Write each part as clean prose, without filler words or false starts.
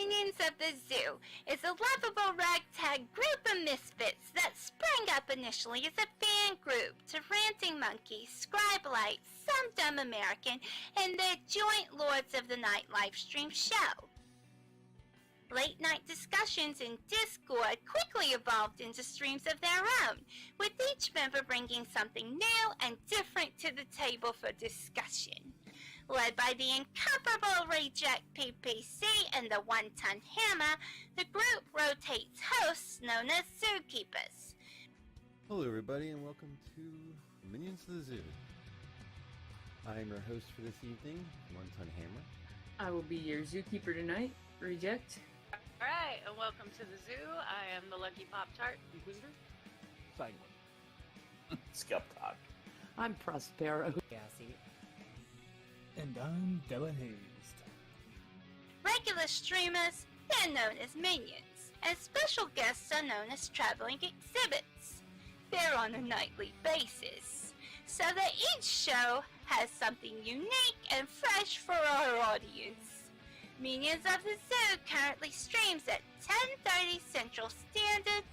Minions of the Zoo is a lovable ragtag group of misfits that sprang up initially as a fan group to Ranting Monkey, Scribe-Light, Some Dumb American, and their joint Lords of the Night livestream show. Late night discussions in Discord quickly evolved into streams of their own, with each member bringing something new and different to the table for discussion. Led by the incomparable Reject PPC and the One-Ton Hammer, the group rotates hosts known as Zookeepers. Hello everybody and welcome to Minions of the Zoo. I am your host for this evening, One-Ton Hammer. I will be your zookeeper tonight, Reject. Alright, and welcome to the zoo. I am the Lucky Pop-Tart Inquisitor. Sanguine. Skep, Tock. I'm Prospero. Cassie. And I'm Hazed. Regular streamers, they're known as Minions, and special guests are known as traveling exhibits. They're on a nightly basis, so that each show has something unique and fresh for our audience. Minions of the Zoo currently streams at 10:30 Central Standard,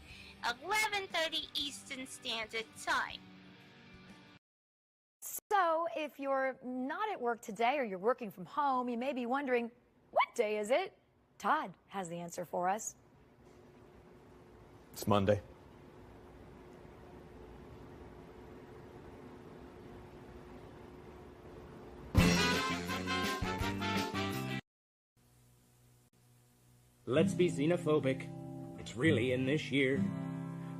11:30 Eastern Standard Time. So, if you're not at work today or you're working from home, you may be wondering, what day is it? Todd has the answer for us. It's Monday. Let's be xenophobic. It's really in this year.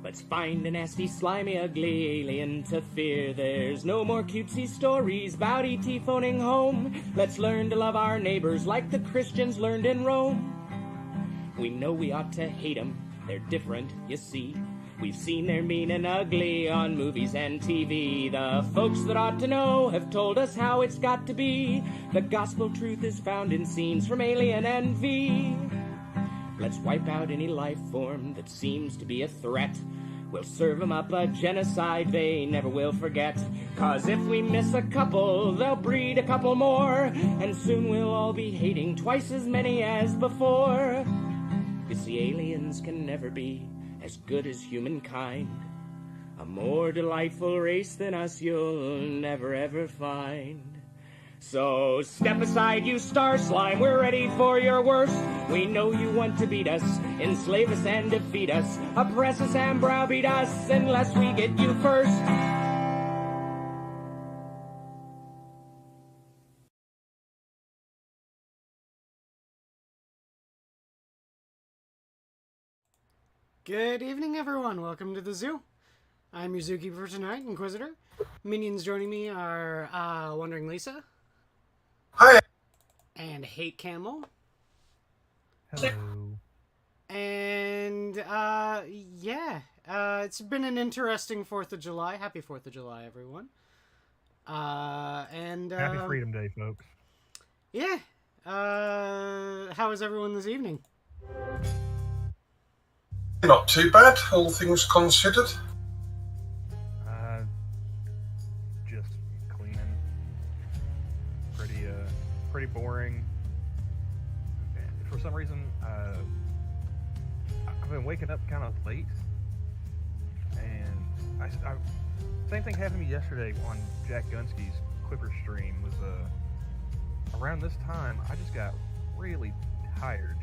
Let's find a nasty, slimy, ugly alien to fear. There's no more cutesy stories about E.T. phoning home. Let's learn to love our neighbors like the Christians learned in Rome. We know we ought to hate them. They're different, you see. We've seen they're mean and ugly on movies and TV. The folks that ought to know have told us how it's got to be. The gospel truth is found in scenes from Alien and V. Let's wipe out any life form that seems to be a threat. We'll serve them up a genocide they never will forget. 'Cause if we miss a couple, they'll breed a couple more. And soon we'll all be hating twice as many as before. You see, aliens can never be as good as humankind. A more delightful race than us you'll never ever find. So step aside, you star slime, we're ready for your worst. We know you want to beat us, enslave us and defeat us, oppress us and browbeat us unless we get you first. Good evening, everyone. Welcome to the zoo. I'm your zookeeper for tonight, Inquisitor. Minions joining me are Wond'ring Lisa. Hi. And Hate Camel. Hello. And, it's been an interesting 4th of July. Happy 4th of July, everyone. Happy Freedom Day, folks. Yeah. How is everyone this evening? Not too bad, all things considered. Just cleaning. Pretty boring. For some reason, I've been waking up kind of late, and I same thing happened to me yesterday on Jack Gunsky's Clipper stream. Was around this time I just got really tired,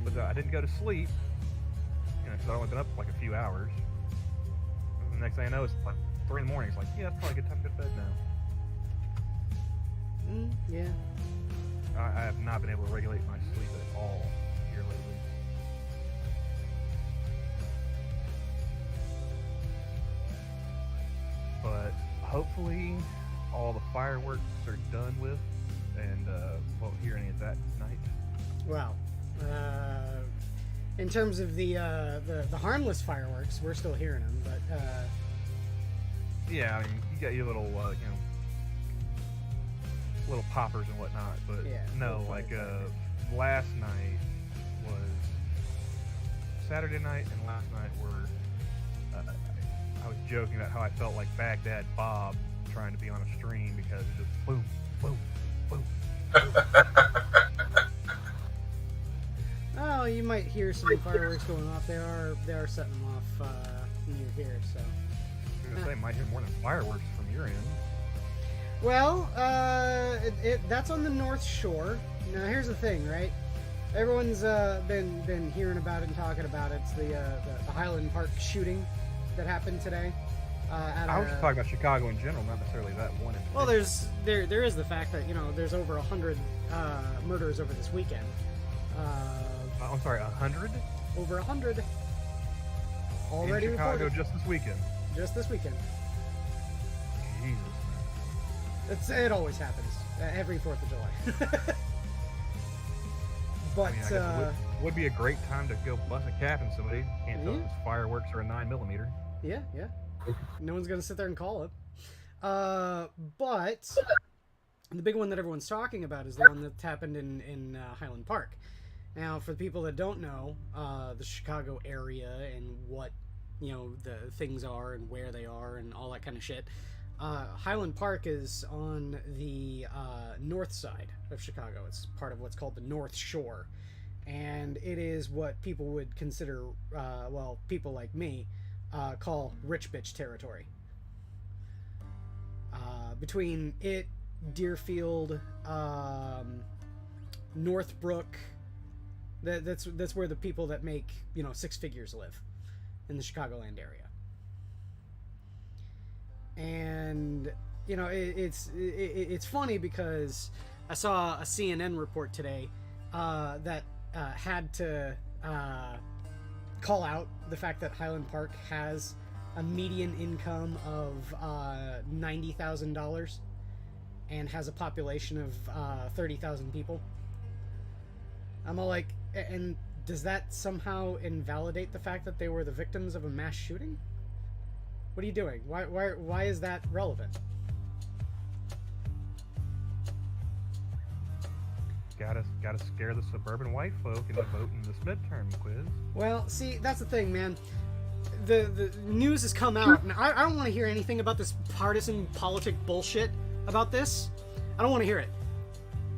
but I didn't go to sleep. Because I've only been up like a few hours. And the next thing I know, it's like 3 in the morning. It's like, yeah, it's probably a good time to go to bed now. Yeah. I have not been able to regulate my sleep at all here lately. But hopefully all the fireworks are done with, and won't hear any of that tonight. Well, in terms of the harmless fireworks, we're still hearing them, but yeah, I mean, you got your little little poppers and whatnot, but yeah, no, like last night was Saturday night, and last night were I was joking about how I felt like Baghdad Bob trying to be on a stream because it just boom, boom, boom. might hear some fireworks going off. They are setting them off near here. So. I was gonna say, might hear more than fireworks from your end. Well, that's on the North Shore. Now, here's the thing, right? Everyone's been hearing about it and talking about it. It's the Highland Park shooting that happened today. I was just talking about Chicago in general, not necessarily that one. Well, there is the fact that there's over 100 murders over this weekend. I'm sorry, 100? Over 100. Already in Chicago reported. just this weekend. Just this weekend. Jesus. It always happens every 4th of July. But I guess it would be a great time to go bust a cap in somebody. Can't tell if it's fireworks or a 9mm. Yeah. No one's gonna sit there and call it. But the big one that everyone's talking about is the one that happened in Highland Park. Now, for the people that don't know the Chicago area and what the things are and where they are and all that kind of shit, Highland Park is on the north side of Chicago. It's part of what's called the North Shore, and it is what people would consider, people like me, call rich bitch territory. Between it, Deerfield, Northbrook, that's where the people that make 6 figures live in the Chicagoland area. And it's funny because I saw a CNN report today that had to call out the fact that Highland Park has a median income of $90,000 and has a population of 30,000 people. I'm all like, and does that somehow invalidate the fact that they were the victims of a mass shooting? What are you doing? Why is that relevant? Gotta scare the suburban white folk into voting this midterm quiz. Well, see, that's the thing, man. The news has come out, and I don't want to hear anything about this partisan politic bullshit about this. I don't want to hear it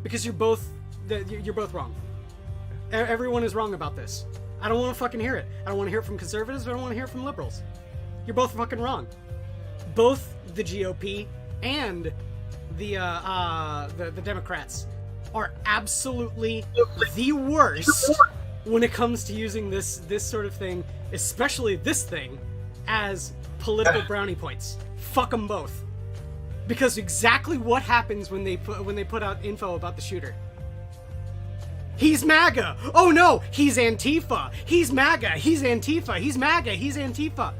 because you're both wrong. Everyone is wrong about this. I don't want to fucking hear it. I don't want to hear it from conservatives. I don't want to hear it from liberals. You're both fucking wrong. Both the GOP and the Democrats are absolutely the worst when it comes to using this sort of thing, especially this thing, as political brownie points. Fuck them both. Because exactly what happens when they put out info about the shooter. He's MAGA. Oh no, he's Antifa. He's MAGA. He's Antifa. He's MAGA. He's Antifa.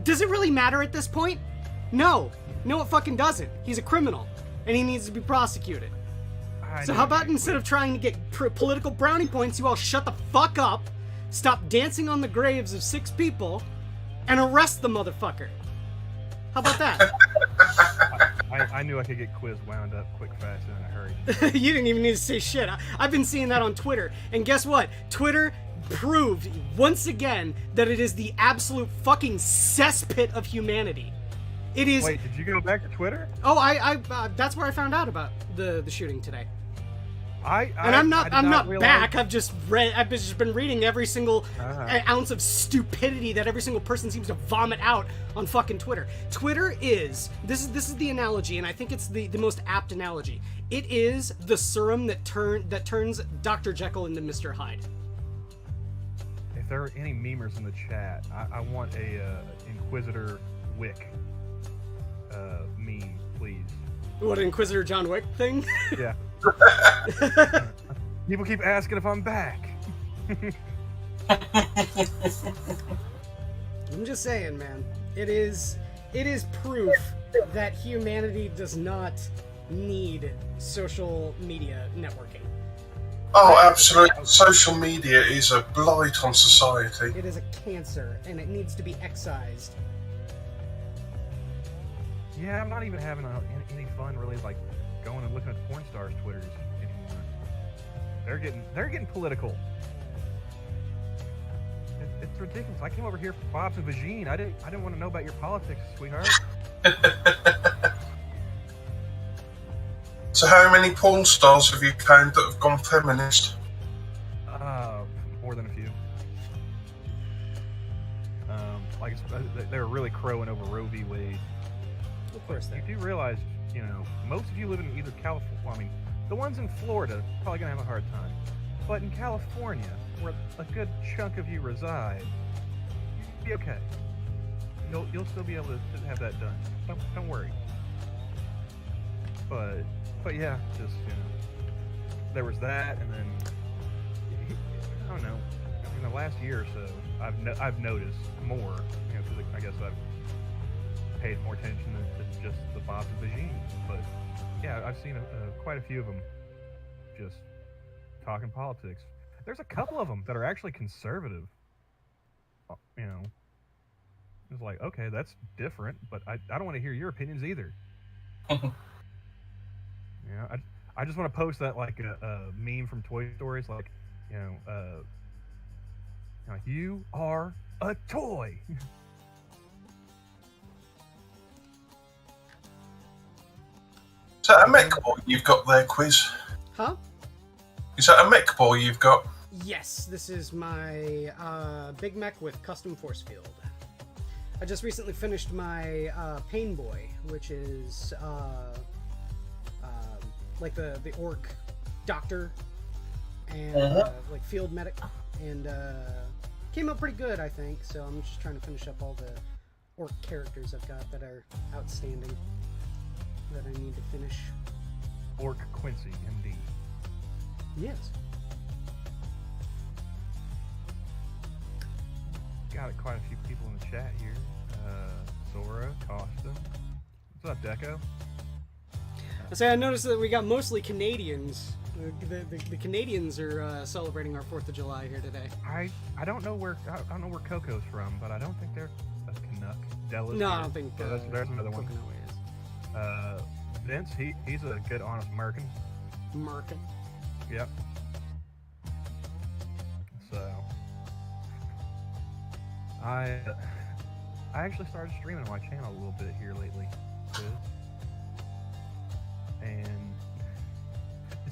Does it really matter at this point? No, it fucking doesn't. He's a criminal, and he needs to be prosecuted. So how about instead of trying to get political brownie points, you all shut the fuck up, stop dancing on the graves of 6 people, and arrest the motherfucker? How about that? I knew I could get quiz wound up quick, fast, and in a hurry. You didn't even need to say shit. I've been seeing that on Twitter, and guess what? Twitter proved once again that it is the absolute fucking cesspit of humanity. It is. Wait, did you go back to Twitter? Oh, I that's where I found out about the shooting today. I'm not back. I've just been reading every single ounce of stupidity that every single person seems to vomit out on fucking Twitter. Twitter is this is the analogy, and I think it's the most apt analogy. It is the serum that turns Dr. Jekyll into Mr. Hyde. If there are any memers in the chat, I want a Inquisitor Wick meme, please. What, Inquisitor John Wick thing? Yeah. People keep asking if I'm back. I'm just saying, man. It is proof that humanity does not need social media networking. Oh, absolutely. Social media is a blight on society. It is a cancer, and it needs to be excised. Yeah, I'm not even having any fun really, like going and looking at porn stars' Twitters anymore. They're getting political. It's ridiculous. I came over here for Bob's and Vagine. I didn't want to know about your politics, sweetheart. So how many porn stars have you found that have gone feminist? More than a few. like they were really crowing over Roe v. Wade. Of course, you do realize, most of you live in either California. Well, I mean, the ones in Florida probably gonna have a hard time, but in California, where a good chunk of you reside, you'll be okay. You'll still be able to have that done. Don't worry. But yeah, just there was that, and then I don't know. In the last year or so, I've noticed more. Because I guess I've paid more attention to just the Bob Vagine. But yeah, I've seen quite a few of them just talking politics. There's a couple of them that are actually conservative. It's like, okay, that's different, but I don't want to hear your opinions either. I just want to post that like a meme from Toy Story. It's like, you are a toy. Is that a mech ball you've got there, Quiz? Huh? Is that a mech ball you've got? Yes, this is my Big Mech with custom force field. I just recently finished my Pain Boy, which is like the orc doctor and like field medic, and came out pretty good, I think. So I'm just trying to finish up all the orc characters I've got that are outstanding that I need to finish. Orc Quincy, MD. Yes. Got quite a few people in the chat here. Sora, Costa. What's up, Deco? I noticed that we got mostly Canadians. The Canadians are celebrating our 4th of July here today. I don't know where Coco's from, but I don't think they're a Canuck. Della's no, here. I don't think so there's another one. Is. Vince, he's a good, honest American. American. Yep. So I actually started streaming on my channel a little bit here lately, and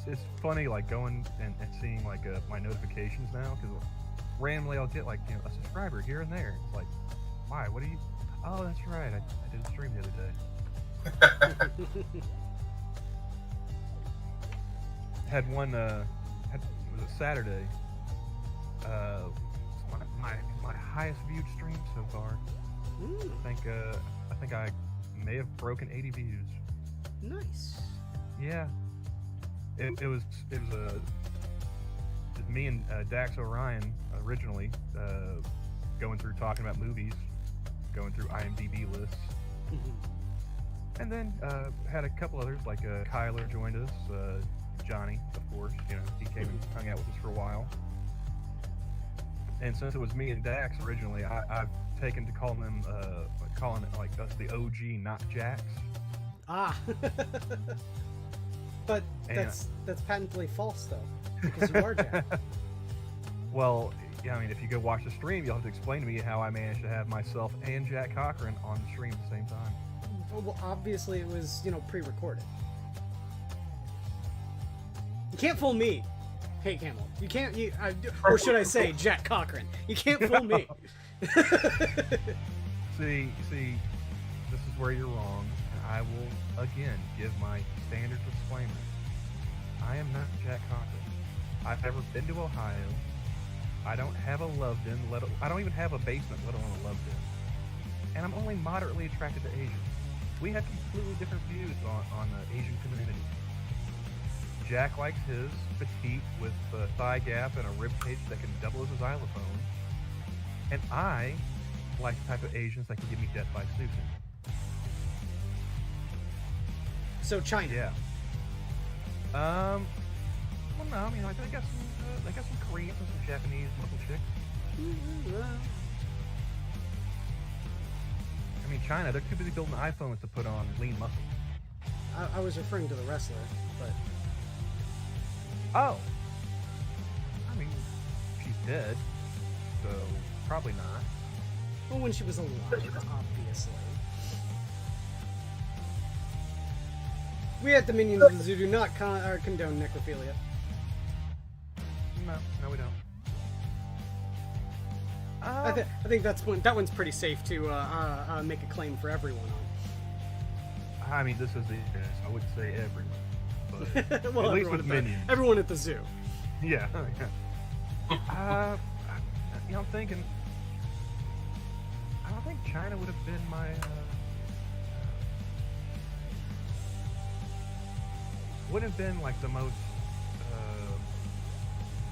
it's funny like going and seeing like my notifications now, because randomly I'll get like a subscriber here and there. It's like, why? What do you? Oh, that's right. I did a stream the other day. Had one. It was a Saturday. My highest viewed stream so far. I think I may have broken 80 views. Nice. Yeah. It was me and Dax Orion originally going through talking about movies, going through IMDb lists, and then had a couple others like Kyler joined us, Johnny, of course. He came and hung out with us for a while. And since it was me and Dax originally, I've taken to calling it like us the OG, not Jax. Ah. But that's patently false though, because you are Jack. Well, yeah, I mean, if you go watch the stream, you'll have to explain to me how I managed to have myself and Jack Cochran on the stream at the same time. Well, obviously it was, pre-recorded. You can't fool me. Hey, Camel. You can't, or should I say, Jack Cochran. You can't fool me. See, this is where you're wrong. I will, again, give my standard disclaimer. I am not Jack Cochran. I've never been to Ohio. I don't have a loved-in, I don't even have a basement, let alone a loved-in. And I'm only moderately attracted to Asians. We have completely different views on the Asian community. Jack likes his petite with a thigh gap and a rib cage that can double as a xylophone. And I like the type of Asians that can give me death by Susan. So China. Yeah. Well, no, I mean, like, they got some Koreans and some Japanese muscle chicks. I mean, China, they're too busy building iPhones to put on lean muscle. I was referring to the wrestler, but... Oh. I mean, she's dead, so probably not. Well, when she was alive, obviously. We at the Minions of the Zoo do not condone necrophilia. No, we don't. I think that one's pretty safe to make a claim for everyone on. I mean, this is the internet, so I wouldn't say everyone, but Well, at least with minions. Everyone at the zoo. Yeah. I'm thinking. I don't think China would have been my. Wouldn't have been like the most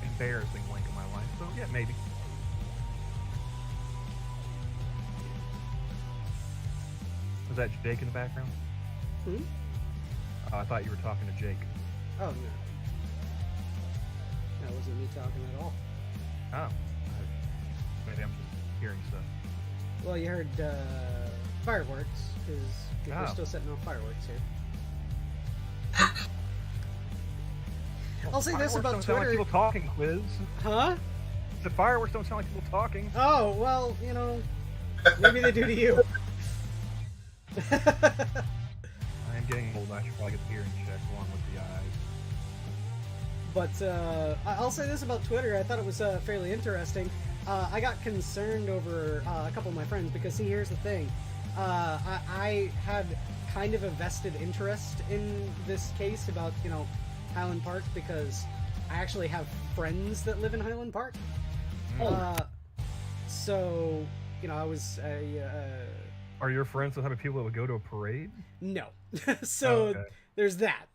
embarrassing link in my life. So yeah, maybe. Was that Jake in the background? Hmm? Oh, I thought you were talking to Jake. Oh no. That wasn't me talking at all. Oh. Maybe I'm just hearing stuff. Well, you heard fireworks, because we're still setting off fireworks here. I'll say this about Twitter. Don't sound like people talking, Quiz. Huh? The fireworks don't sound like people talking. Oh, well, maybe they do to you. I am getting old. I should probably get the hearing check along with the eyes. But I'll say this about Twitter. I thought it was fairly interesting. I got concerned over a couple of my friends because, see, here's the thing. I had kind of a vested interest in this case about, Highland Park because I actually have friends that live in Highland Park. So, I was Are your friends the type of people that would go to a parade? No. So there's that.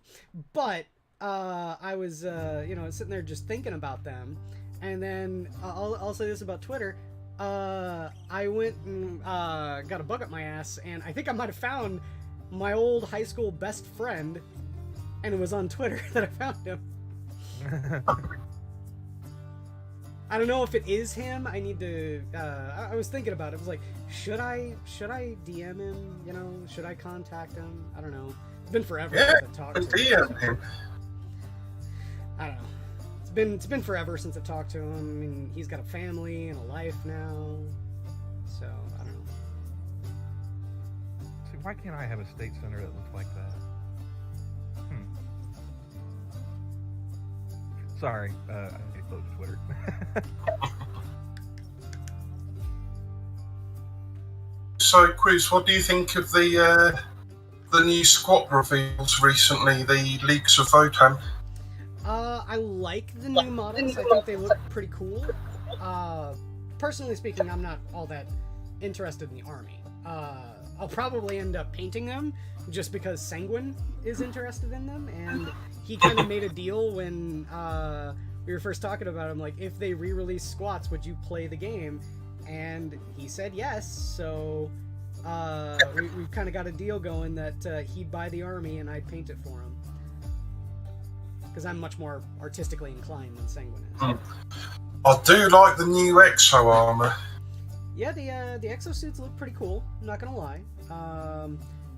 But I was, sitting there just thinking about them. And then I'll say this about Twitter. I went and got a bug up my ass, and I think I might have found my old high school best friend, and it was on Twitter that I found him. I don't know if it is him. I need to. I was thinking about it. I was like, should I DM him? Should I contact him? I don't know. It's been forever since I've talked to him. DM him. I don't know. It's been forever since I've talked to him. I mean, he's got a family and a life now. So I don't know. See, why can't I have a state center that looks like that? Sorry, I need to close Twitter. So, Quiz, what do you think of the new squad reveals recently, the Leagues of Votan? I like the new models. I think they look pretty cool. Personally speaking, I'm not all that interested in the army. I'll probably end up painting them just because Sanguine is interested in them, and he kind of made a deal when we were first talking about him, like, if they re-release squats, would you play the game? And he said yes, so we've kind of got a deal going that he'd buy the army and I'd paint it for him. Because I'm much more artistically inclined than Sanguine is. I do like the new exo armor. Yeah, the exosuits look pretty cool. I'm not gonna lie.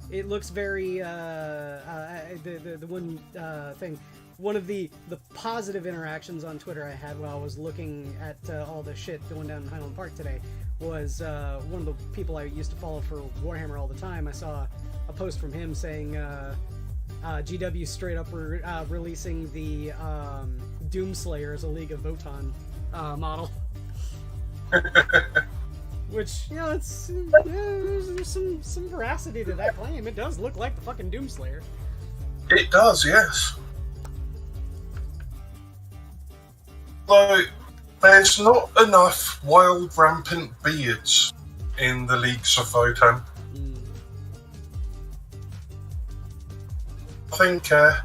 It looks very the one thing. One of the positive interactions on Twitter I had while I was looking at all the shit going down in Highland Park today was one of the people I used to follow for Warhammer all the time. I saw a post from him saying GW straight up releasing the Doomslayer as a League of Votan model. Which, it's there's some veracity to that claim. It does look like the fucking Doomslayer. It does, yes. Though there's not enough wild rampant beards in the Leagues of Votan. I think I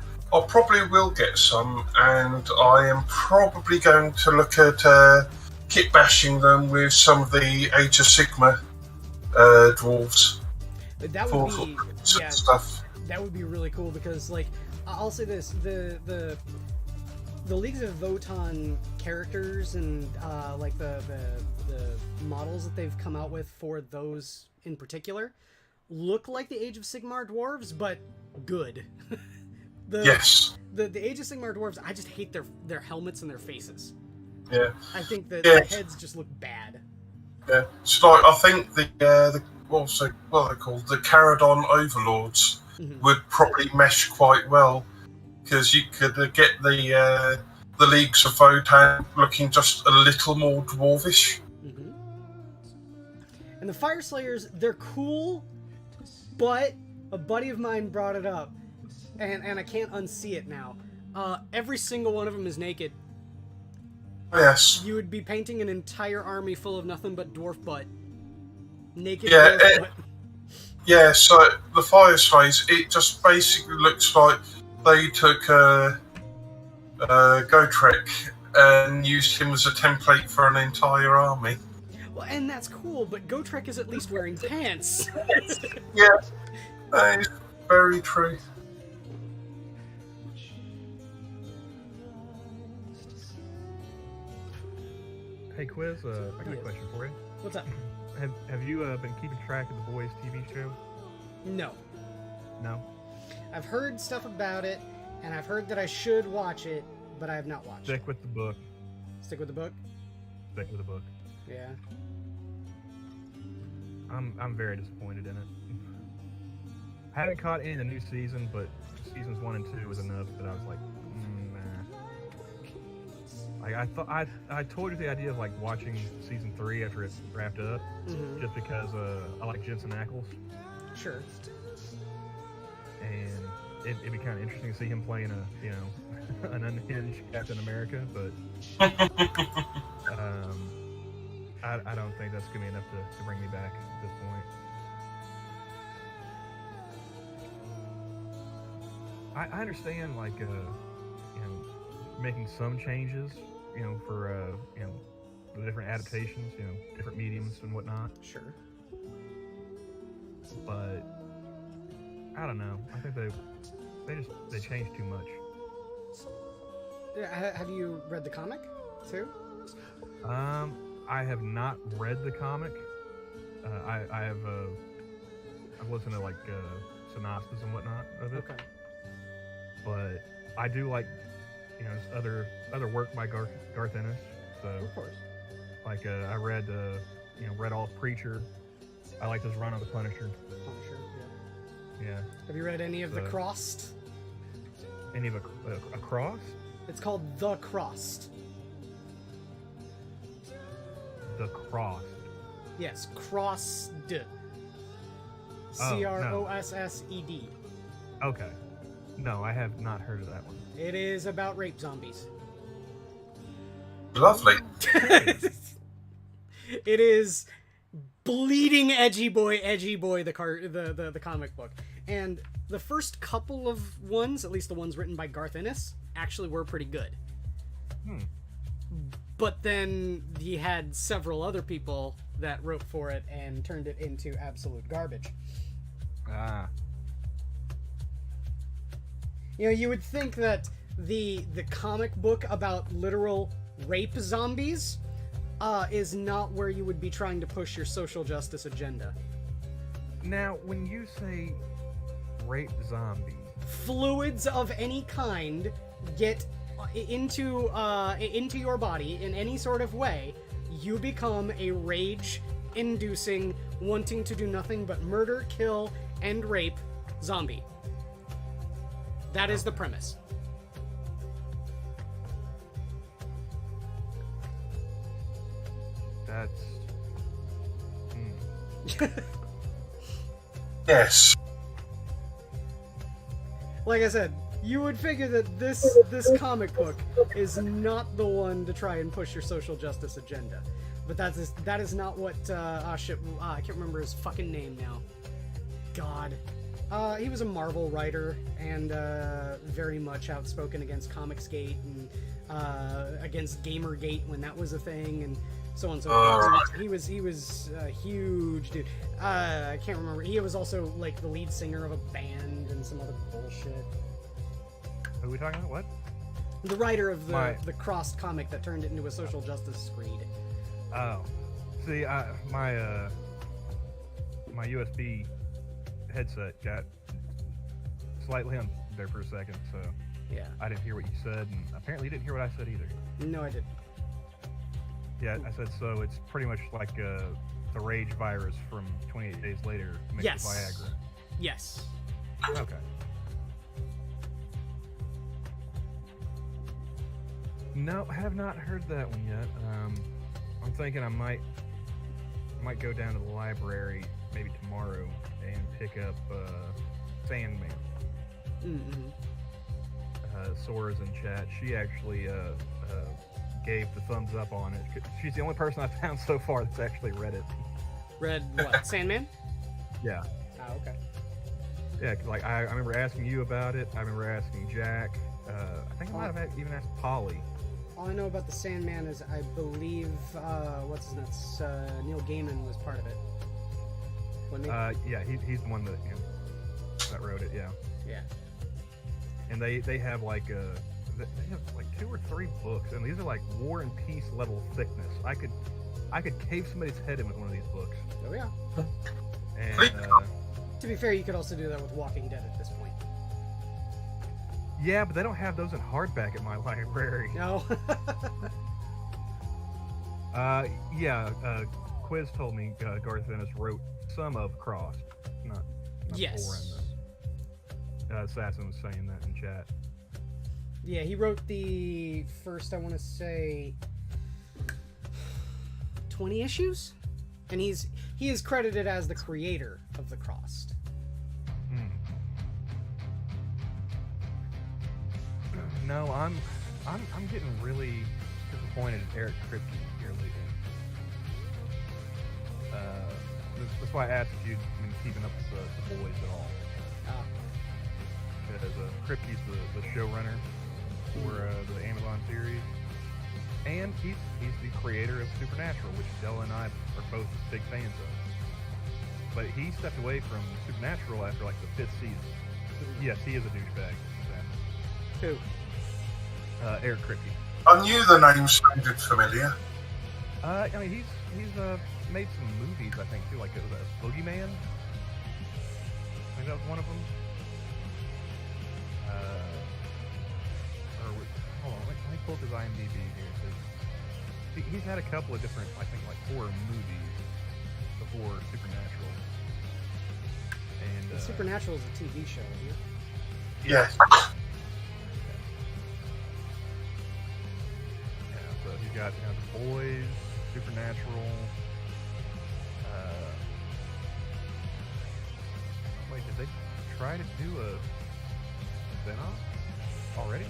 probably will get some, and I am probably going to look at kit bashing them with some of the Age of Sigma dwarves. That would be stuff. That would be really cool because, like, I'll say this: the Leagues of Votan characters and like the models that they've come out with for those in particular look like the Age of Sigmar dwarves, but good. Yes. The Age of Sigmar dwarves, I just hate their helmets and their faces. Yeah. I think that the heads just look bad. Yeah. So like, I think the what are they called? The Caradon Overlords would probably mesh quite well because you could get the Leagues of Votan looking just a little more dwarvish. And the Fire Slayers, they're cool, but a buddy of mine brought it up, and I can't unsee it now. Every single one of them is naked. Yes. You would be painting an entire army full of nothing but dwarf butt. Naked Yeah, dwarf butt. Yeah, so the Fire Slays, it just basically looks like they took Gotrek and used him as a template for an entire army. Well, and that's cool, but Gotrek is at least wearing pants. Yeah, that is very true. Hey, Quiz, I got a question for you. What's up? Have you been keeping track of the Boys TV show? No. No? I've heard stuff about it, and I've heard that I should watch it, but I have not watched it. Stick with the book. Stick with the book? Stick with the book. Yeah. I'm very disappointed in it. I haven't caught any of the new season, but seasons 1 and 2 was enough that I was like, nah. Like I told you the idea of like watching season 3 after it wrapped up, just because I like Jensen Ackles. Sure. And it'd be kind of interesting to see him playing an unhinged Captain America, but I don't think that's gonna be enough to bring me back at this point. I understand like making some changes, for the different adaptations, different mediums and whatnot. Sure. But I don't know. I think they changed too much. Have you read the comic too? I have not read the comic. I've listened to like synopsis and whatnot of it. Okay. But I do like other work by Garth Ennis. So Of course. like I read read all of Preacher. I like his run on the Punisher. Punisher, yeah. Yeah. Have you read any of The Crossed? Any of a Cross? It's called The Crossed. The Cross. Yes, Crossed. Oh, no. Crossed. Okay. No, I have not heard of that one. It is about rape zombies. Lovely. It is bleeding edgy boy, the comic book. And the first couple of ones, at least the ones written by Garth Ennis, actually were pretty good. But then he had several other people that wrote for it and turned it into absolute garbage. Ah. You would think that the comic book about literal rape zombies is not where you would be trying to push your social justice agenda. Now, when you say rape zombie, fluids of any kind get into your body in any sort of way, you become a rage-inducing, wanting to do nothing but murder, kill, and rape zombie. That is the premise. That's... Yes. Like I said, you would figure that this comic book is not the one to try and push your social justice agenda. But that is not what, I can't remember his fucking name now. God. He was a Marvel writer and very much outspoken against Comicsgate and against Gamergate when that was a thing and so on and so forth. He was a huge dude. I can't remember. He was also like the lead singer of a band and some other bullshit. Who are we talking about? What? The writer of the Crossed comic that turned it into a social justice screed. Oh. See, my USB headset got slightly on there for a second, so yeah, I didn't hear what you said, and apparently you didn't hear what I said either. No, I didn't. Yeah, I said so. It's pretty much like the Rage virus from 28 Days Later mixed with Viagra. Yes. Okay. No, I have not heard that one yet. I'm thinking I might might go down to the library maybe tomorrow and pick up Sandman. Mm-hmm. Sora's in chat. She actually gave the thumbs up on it. She's the only person I've found so far that's actually read it. Read what? Sandman? Yeah. Oh, okay. Yeah, 'cause, like I remember asking you about it. I remember asking Jack. I think I might have even asked Polly. All I know about the Sandman is I believe what's his nuts? Neil Gaiman was part of it. Wasn't he? Yeah, he's the one that that wrote it. Yeah. Yeah. And they have like they have like 2 or 3 books, and these are like War and Peace level thickness. I could cave somebody's head in with one of these books. Oh yeah. And to be fair, you could also do that with Walking Dead at this point. yeah, but they don't have those in hardback at my library. No. Yeah. Quiz told me Garth Ennis wrote some of Crossed, not Yes. 4 in this. Assassin was saying that in chat. Yeah, he wrote the first, I want to say, 20 issues, and he is credited as the creator of the Crossed. No, I'm getting really disappointed in Eric Kripke here lately. That's why I asked if you'd been keeping up with the boys at all. Because Kripke's the showrunner for the Amazon series, and he's the creator of Supernatural, which Della and I are both big fans of. But he stepped away from Supernatural after like the 5th season. Yes, he is a douchebag. Who? Eric Kripke. I knew the name sounded familiar. I mean, he's made some movies, I think, too. Like it was Boogeyman. I think that was one of them. Hold on, let me pull up his IMDb here. He's had a couple of different, I think, like horror movies before Supernatural. And Supernatural is a TV show, isn't it? Yes. Yeah, so he's got The Boys, Supernatural. Wait, did they try to do a spin-off already?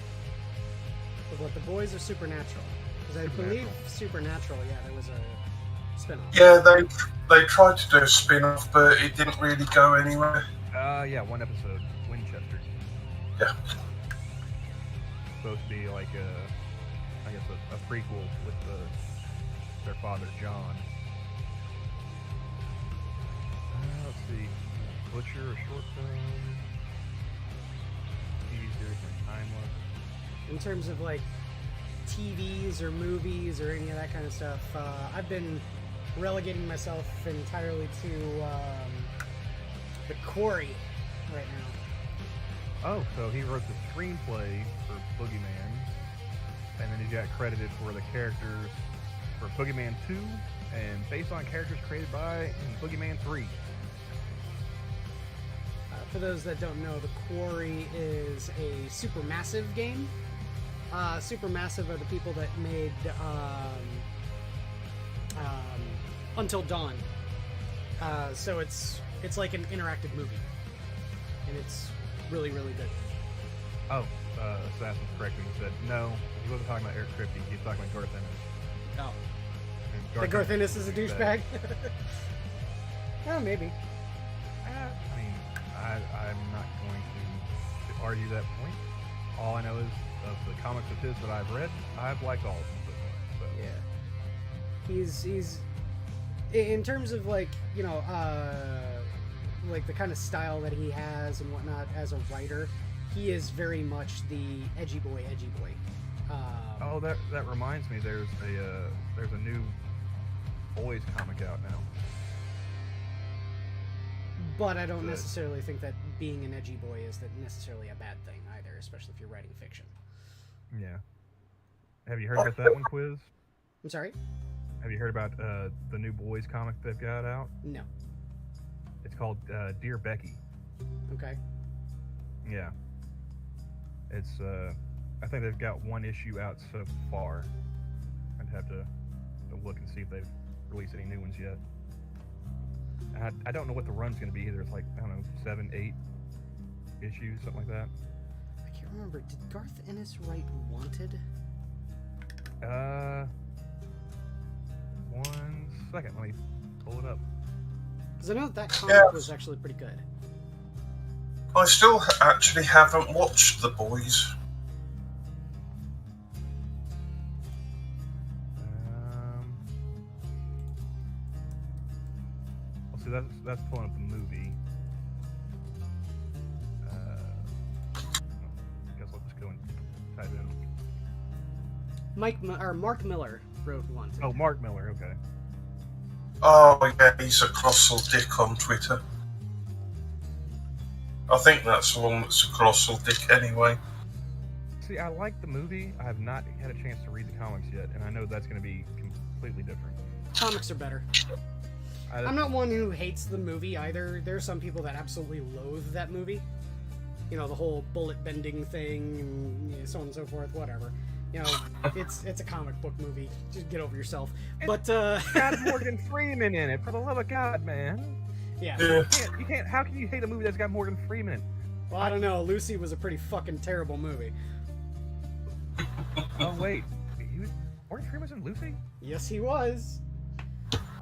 But what, The Boys or Supernatural? Because I believe Supernatural, yeah, there was a spin-off. Yeah, they tried to do a spin-off, but it didn't really go anywhere. Yeah, 1 episode, Winchester. Yeah. Supposed to be like I guess a prequel with their father John. Let's see, Butcher, a short film, TV series, and timeless. In terms of like TVs or movies or any of that kind of stuff, I've been relegating myself entirely to the Quarry right now. Oh, so he wrote the screenplay for Boogeyman, and then he got credited for the characters for Boogeyman 2, and based on characters created by in Boogeyman 3. For those that don't know, the Quarry is a Supermassive game. Supermassive are the people that made Until Dawn. So it's like an interactive movie, and it's really, really good. Oh, Assassin's correct when he said no. He wasn't talking about Eric Kripke. He was talking about Garth Ennis. Oh, And Garth Ennis is a douchebag. Oh, maybe. I mean, I'm not going to argue that point. All I know is of the comics of his that I've read, I've liked all of them so far. So. Yeah. He's in terms of like, you know, like the kind of style that he has and whatnot as a writer, he is very much the edgy boy. Oh, that reminds me. There's a new Boys comic out now. But I don't necessarily think that being an edgy boy is necessarily a bad thing either, especially if you're writing fiction. Yeah. Have you heard about that one, Quiz? I'm sorry? Have you heard about the new Boys comic they've got out? No. It's called Dear Becky. Okay. Yeah. It's I think they've got 1 issue out so far. I'd have to look and see if they've released any new ones yet. I don't know what the run's going to be either. It's like, I don't know, 7, 8 issues, something like that. I can't remember. Did Garth Ennis write Wanted? 1 second. Let me pull it up. Because I know that comic was actually pretty good. I still actually haven't watched The Boys. Well, see, that's pulling up the movie. I guess I'll just go and type in. Mark Miller wrote Wanted. Oh, Mark Miller, okay. Oh, yeah, he's a colossal dick on Twitter. I think that's the one that's a colossal dick anyway. See, I like the movie. I have not had a chance to read the comics yet, and I know that's going to be completely different. Comics are better. I'm not one who hates the movie either. There are some people that absolutely loathe that movie. You know, the whole bullet bending thing, and you know, so on and so forth, whatever. You know, it's a comic book movie. Just get over yourself. But it's got Morgan Freeman in it, for the love of God, man. Yeah. You can't. How can you hate a movie that's got Morgan Freeman? Well, I don't know. Lucy was a pretty fucking terrible movie. Oh wait, Morgan Freeman was in Lucy? Yes, he was.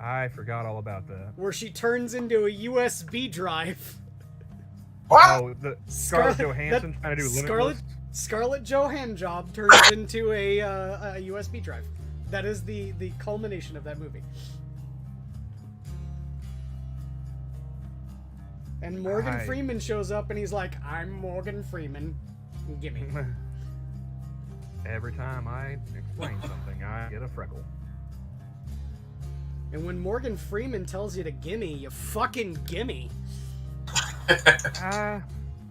I forgot all about that. Where she turns into a USB drive. What? Oh, the Scarlett Johansson trying to do Limitless. Scarlett Johansson job turns into a USB drive. That is the culmination of that movie. And Morgan Freeman shows up and he's like, "I'm Morgan Freeman. Gimme." Every time I explain something, I get a freckle. And when Morgan Freeman tells you to gimme, you fucking gimme. I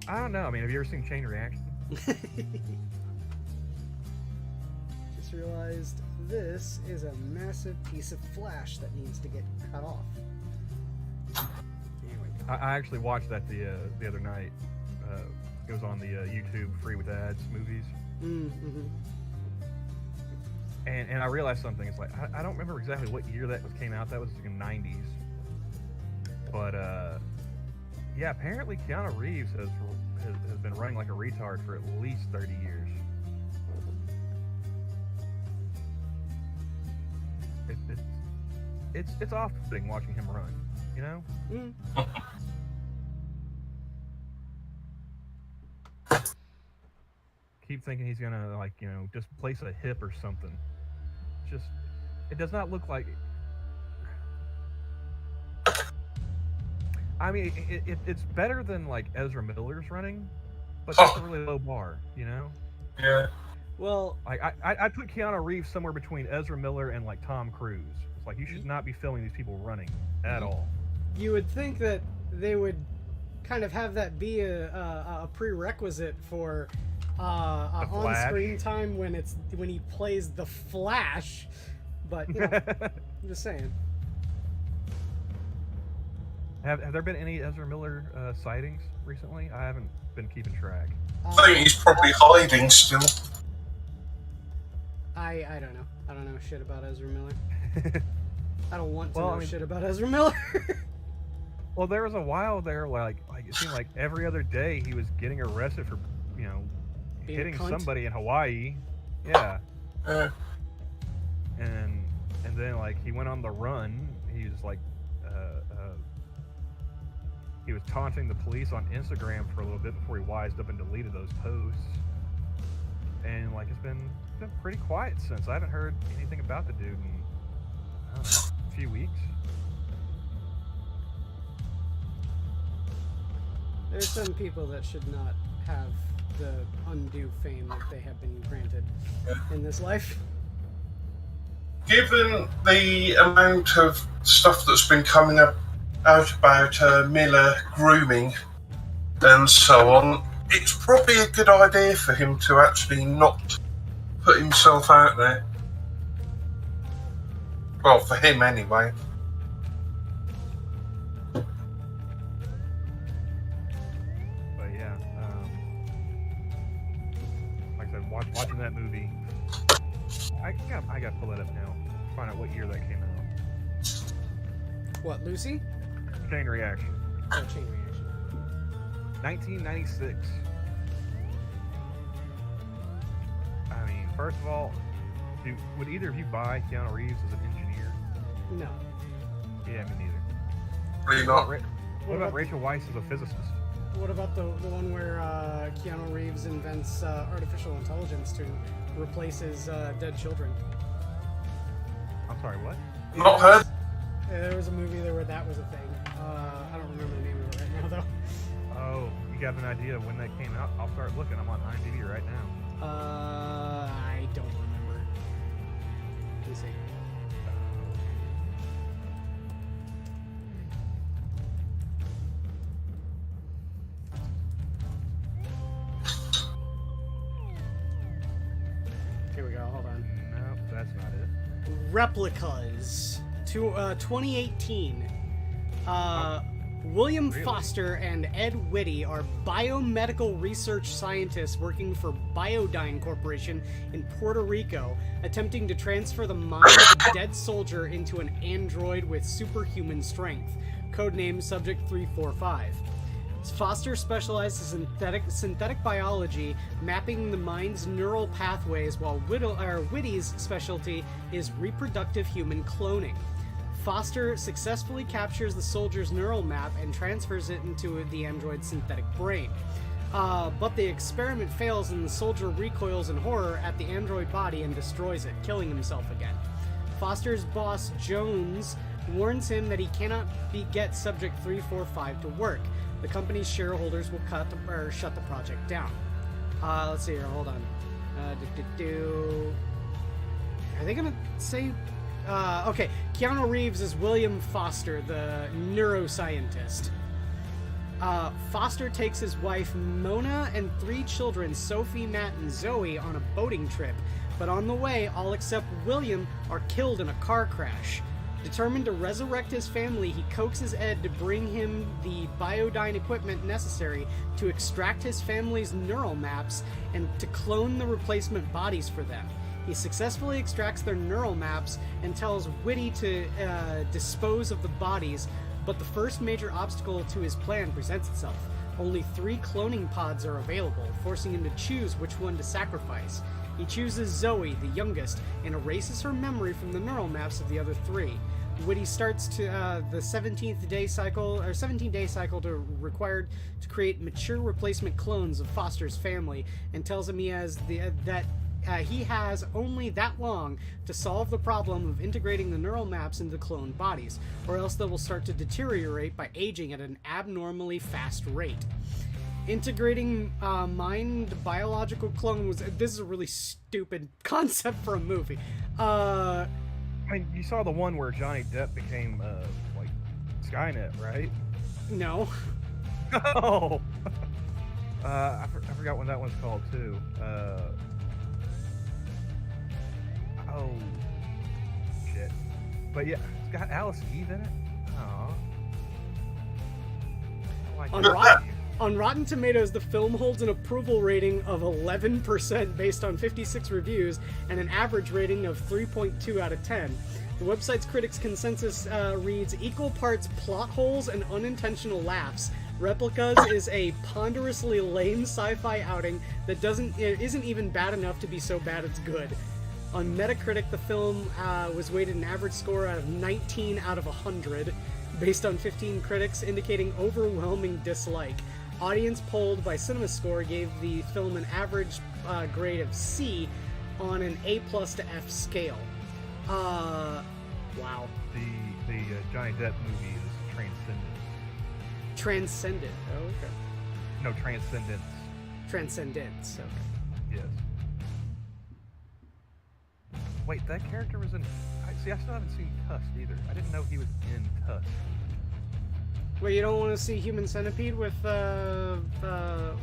don't know. I mean, have you ever seen Chain Reaction? Just realized this is a massive piece of flash that needs to get cut off. Anyway. I actually watched that the other night. It was on the YouTube free with ads movies. Mm-hmm. And I realized something. It's like I don't remember exactly what year that came out. That was in the 90s. But yeah, apparently Keanu Reeves has been running like a retard for at least 30 years. It's off-putting watching him run, you know? Mm. Keep thinking he's gonna, like, you know, just place a hip or something. Just, it does not look like. I mean, it's better than like Ezra Miller's running, but that's a really low bar, you know? Yeah. Well, like I put Keanu Reeves somewhere between Ezra Miller and like Tom Cruise. It's like you should not be filming these people running at all. You would think that they would kind of have that be a prerequisite for on-screen time when he plays the Flash, but you know, I'm just saying. Have there been any Ezra Miller sightings recently? I haven't been keeping track. I think he's probably hiding still. I don't know. I don't know shit about Ezra Miller. I don't want to know shit about Ezra Miller. Well, there was a while there, like it seemed like every other day he was getting arrested for, you know, being hitting somebody in Hawaii. Yeah. And then like he went on the run. He was like he was taunting the police on Instagram for a little bit before he wised up and deleted those posts. And like it's been pretty quiet since. I haven't heard anything about the dude in, I don't know, a few weeks. There's some people that should not have the undue fame that they have been granted in this life. Given the amount of stuff that's been coming out about Miller grooming and so on, it's probably a good idea for him to actually not put himself out there. Well, for him anyway. But yeah, like I said, watching that movie, I gotta pull that up now. Find out what year that came out. What, Lucy? Chain Reaction. Oh, Chain Reaction. 1996. I mean, first of all, would either of you buy Keanu Reeves as an engineer? No. Yeah, me neither. Really not. What about Rachel Weisz as a physicist? What about the one where Keanu Reeves invents artificial intelligence to replace his dead children? I'm sorry, what? Not heard. There was a movie there where that was a thing. I don't remember the name of it right now, though. Oh, you got an idea of when that came out? I'll start looking. I'm on IMDb right now. I don't remember. Let me see. Here we go, hold on. No, that's not it. Replicas. 2018. William Really? Foster and Ed Whitty are biomedical research scientists working for Biodyne Corporation in Puerto Rico, attempting to transfer the mind of a dead soldier into an android with superhuman strength. Codename Subject 345. Foster specializes in synthetic biology, mapping the mind's neural pathways, while Whitty's specialty is reproductive human cloning. Foster successfully captures the soldier's neural map and transfers it into the android's synthetic brain. But the experiment fails and the soldier recoils in horror at the android body and destroys it, killing himself again. Foster's boss, Jones, warns him that he cannot get Subject 345 to work. The company's shareholders will shut the project down. Let's see here, hold on. Are they gonna say... okay, Keanu Reeves is William Foster, the neuroscientist. Foster takes his wife Mona and 3 children, Sophie, Matt, and Zoe, on a boating trip. But on the way, all except William are killed in a car crash. Determined to resurrect his family, he coaxes Ed to bring him the Biodyne equipment necessary to extract his family's neural maps and to clone the replacement bodies for them. He successfully extracts their neural maps and tells Whitty to dispose of the bodies, but the first major obstacle to his plan presents itself. Only 3 cloning pods are available, forcing him to choose which one to sacrifice. He chooses Zoe, the youngest, and erases her memory from the neural maps of the other 3. Whitty starts to the 17-day cycle required to create mature replacement clones of Foster's family, and tells him he has he has only that long to solve the problem of integrating the neural maps into cloned bodies, or else they will start to deteriorate by aging at an abnormally fast rate. Integrating mind biological clone this is a really stupid concept for a movie. I mean, you saw the one where Johnny Depp became like Skynet, right? No. Oh. I forgot what that one's called too. Oh shit! But yeah, it's got Alice Eve in it. Oh. On Rotten Tomatoes, the film holds an approval rating of 11% based on 56 reviews and an average rating of 3.2 out of 10. The website's critics' consensus reads equal parts plot holes and unintentional laughs. Replicas is a ponderously lame sci-fi outing that isn't even bad enough to be so bad it's good. On Metacritic, the film was weighted an average score out of 19 out of 100, based on 15 critics, indicating overwhelming dislike. Audience polled by CinemaScore gave the film an average grade of C on an A+ to F scale. Wow. The Johnny Depp movie is Transcendent. Transcendent. Oh, okay. No, Transcendence. Transcendence. Okay. Yes. Wait, that character was in... I still haven't seen Tusk either. I didn't know he was in Tusk. Wait, you don't want to see Human Centipede with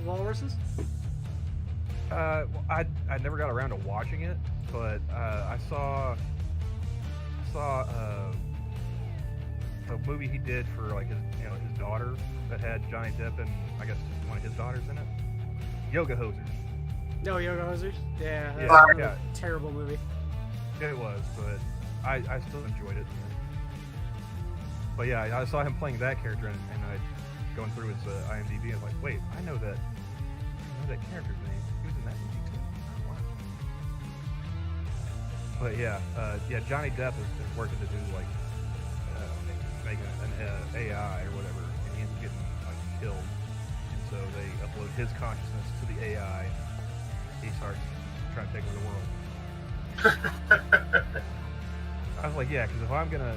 walruses? Well, I never got around to watching it, but I saw a movie he did for like his daughter that had Johnny Depp and I guess one of his daughters in it. Yoga Hosers. No, Yoga Hosers? Yeah. Yeah. Terrible movie. It was, but I still enjoyed it. But yeah, I saw him playing that character, and I going through his IMDb, and I was like, wait, I know that character's name. He was in that movie too. Wow. But yeah, Johnny Depp is working to do like make an AI or whatever, and he ends up getting like killed. And so they upload his consciousness to the AI. He starts trying to take over the world. I was like, yeah, because if I'm gonna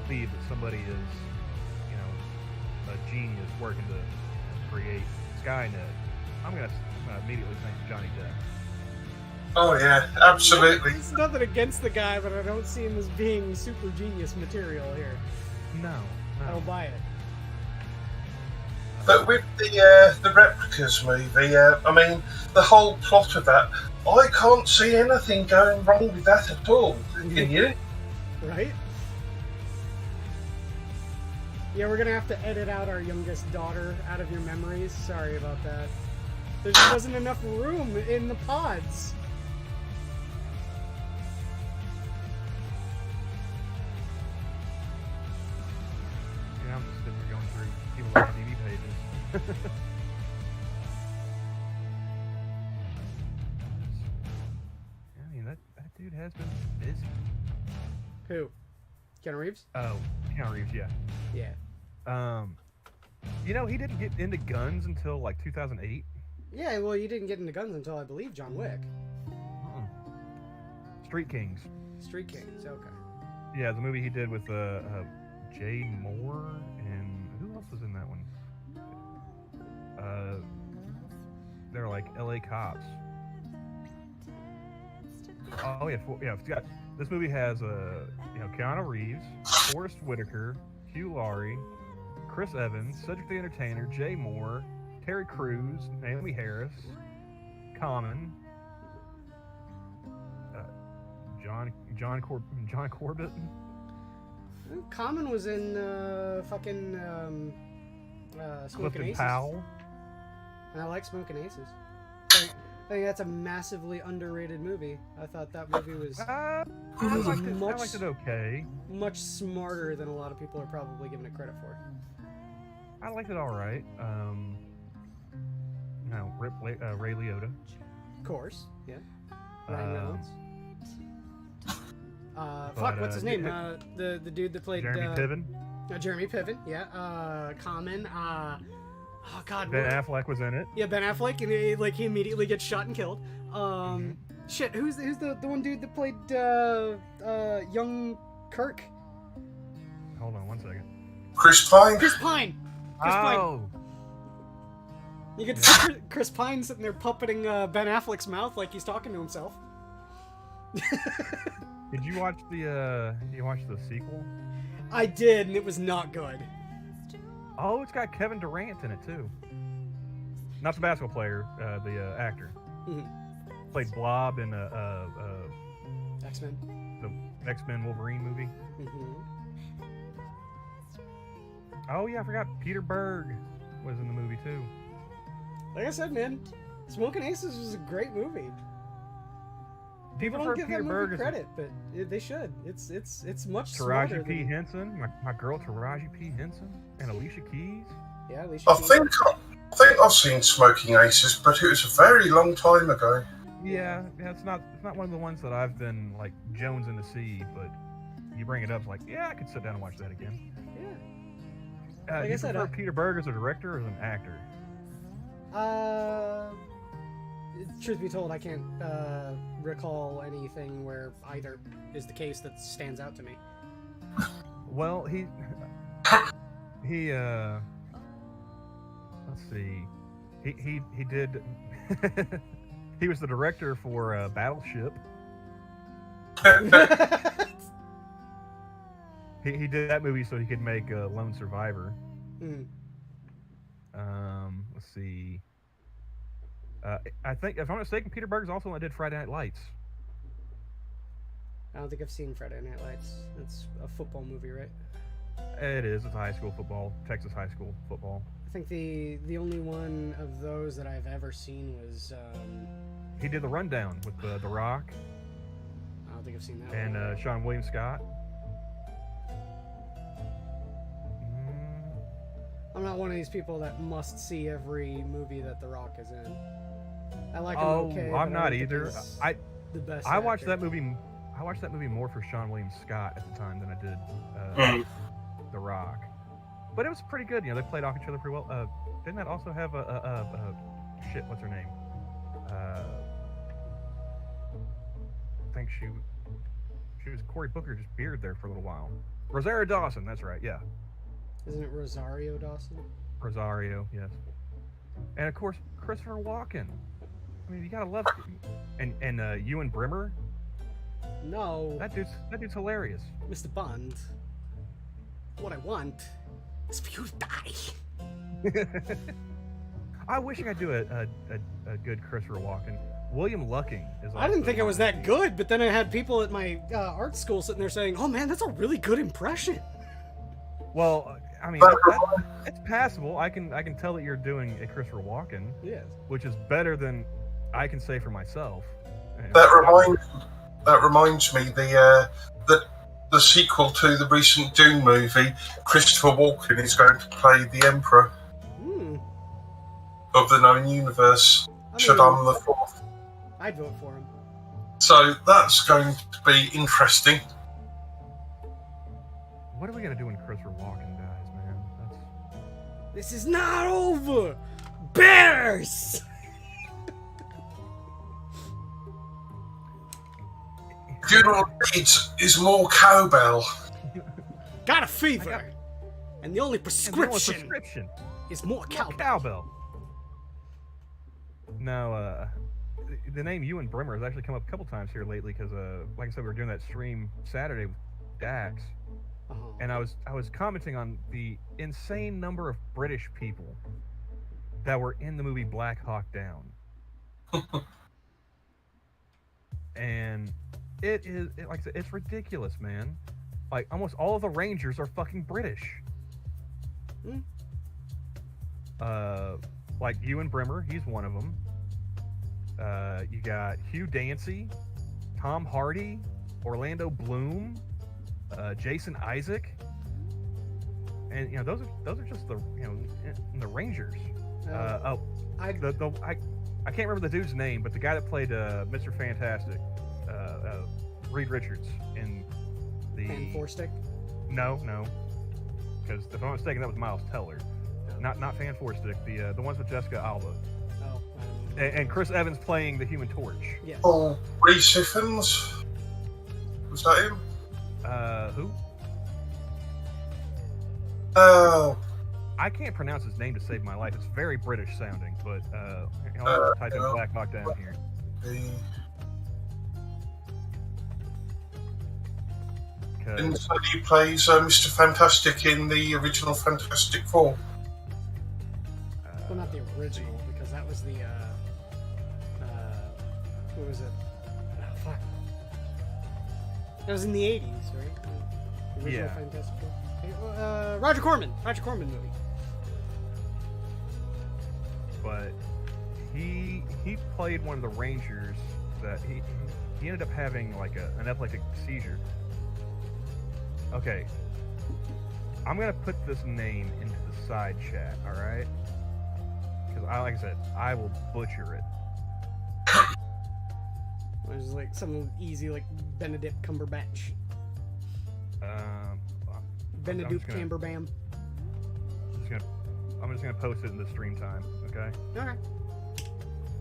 believe that somebody is, a genius working to create Skynet, I'm gonna immediately think Johnny Depp. Oh yeah, absolutely. It's nothing against the guy, but I don't see him as being super genius material here. No. I don't buy it. But with the Replicas movie, I mean, the whole plot of that, I can't see anything going wrong with that at all. Can you? Right? Yeah, we're gonna have to edit out our youngest daughter out of your memories. Sorry about that. There just wasn't enough room in the pods. Yeah, I'm just sitting here going through people's IMDb pages. I mean, that dude has been busy. Who? Keanu Reeves? Oh, Keanu Reeves, yeah. Yeah. He didn't get into guns until like 2008. Yeah, well, you didn't get into guns until, I believe, John Wick. Street Kings. Street Kings, okay. Yeah, the movie he did with Jay Moore, and who else was in that one? They're like LA cops. Oh yeah, this movie has Keanu Reeves, Forrest Whitaker, Hugh Laurie, Chris Evans, Cedric the Entertainer, Jay Moore, Terry Crews, Naomi Harris, Common, John Corbett. Common was in fucking Smoking Clifton Aces. Powell. And I like Smoking Aces. I think that's a massively underrated movie. I thought that movie was, I liked it okay. Much smarter than a lot of people are probably giving it credit for. I liked it all right. Rip Ray Liotta. Of course, yeah. Ryan Reynolds. What's his name? The dude that played Jeremy Piven. Jeremy Piven, yeah. Common. Oh God. Ben Affleck was in it. Yeah, Ben Affleck, and he immediately gets shot and killed. Shit, who's the one dude that played young Kirk? Hold on one second. Chris Pine. Chris Pine. Oh. You get to see Chris Pine sitting there puppeting Ben Affleck's mouth like he's talking to himself. Did you watch the sequel? I did, and it was not good. Oh, it's got Kevin Durant in it too. Not the basketball player, the actor. Mm-hmm. Played Blob in X-Men. The X-Men Wolverine movie. Mm-hmm. Oh yeah, I forgot Peter Berg was in the movie too. Like I said, man, Smoking Aces was a great movie. People don't give Peter that movie Berg credit, but they should. It's much Taraji smarter P. than... Henson, my girl Taraji P. Henson, and Alicia Keys. Yeah, Alicia I Keys. think I've seen Smoking Aces, but it was a very long time ago. Yeah, it's not one of the ones that I've been like jonesing to see, but you bring it up, it's like, yeah, I could sit down and watch that again. Yeah. Do you prefer Peter Berg as a director or as an actor? Truth be told, I can't recall anything where either is the case that stands out to me. Well, he let's see, he did. He was the director for Battleship. He did that movie so he could make Lone Survivor. Mm. Let's see. I think, if I'm not mistaken, Peter Berg's also did Friday Night Lights. I don't think I've seen Friday Night Lights. It's a football movie, right? It is. It's high school football, Texas high school football. I think the only one of those that I've ever seen was... He did The Rundown with The Rock. I don't think I've seen that and one. Sean William Scott. I'm not one of these people that must see every movie that The Rock is in. I like him okay. I'm not either. The best. I watched actor. that movie. I watched that movie more for Sean William Scott at the time than I did The Rock. But it was pretty good. You know, they played off each other pretty well. Didn't that also have shit? What's her name? I think she was Cory Booker's beard there for a little while. Rosario Dawson. That's right. Yeah. Isn't it Rosario Dawson? Rosario, yes. And of course, Christopher Walken. I mean, you gotta love it. And Ewan Brimmer. No. That dude's hilarious. Mr. Bond. What I want is for you to die. I wish I could do a good Christopher Walken. William Lucking is. I didn't think it was that good, but then I had people at my art school sitting there saying, "Oh man, that's a really good impression." Well, I mean, it's passable. I can tell that you're doing a Christopher Walken. Yes. Which is better than I can say for myself. That reminds me the sequel to the recent Dune movie, Christopher Walken is going to play the Emperor of the known universe. Shaddam the Fourth. I'd vote for him. So that's going to be interesting. What are we gonna do when Christopher Walken dies, man? This is not over. Bears. You know what needs is more cowbell. Got a fever. And the only prescription is more cowbell. Cowbell. Now, the name Ewan Brimmer has actually come up a couple times here lately because, like I said, we were doing that stream Saturday with Dax, and I was commenting on the insane number of British people that were in the movie Black Hawk Down, and like I said, it's ridiculous, man. Like almost all of the Rangers are fucking British. Like Ewan Brimmer, he's one of them. You got Hugh Dancy, Tom Hardy, Orlando Bloom, Jason Isaac, and you know those are just the the Rangers. I can't remember the dude's name, but the guy that played Mr. Fantastic, Reed Richards in the Fan Forstick? No, because if I'm not mistaken, that was Miles Teller. Not Fan Forstick, the ones with Jessica Alba. Oh. And Chris Evans playing the Human Torch. Yes. Oh, Reese Ifans? Was that him? Who? Oh. I can't pronounce his name to save my life. It's very British sounding, but I'll type in Black Hawk Down here. And so he plays Mr. Fantastic in the original Fantastic Four. Well, not the original, because that was the, who was it? Oh, fuck. That was in the 80s, right? The original Fantastic Four. Roger Corman movie. But he played one of the Rangers that he ended up having like an epileptic seizure. Okay, I'm gonna put this name into the side chat, all right? Because like I said, I will butcher it. There's like some easy, like Benedict Cumberbatch. Benedict Cumberbam. I'm just gonna post it in the stream time, okay? Okay.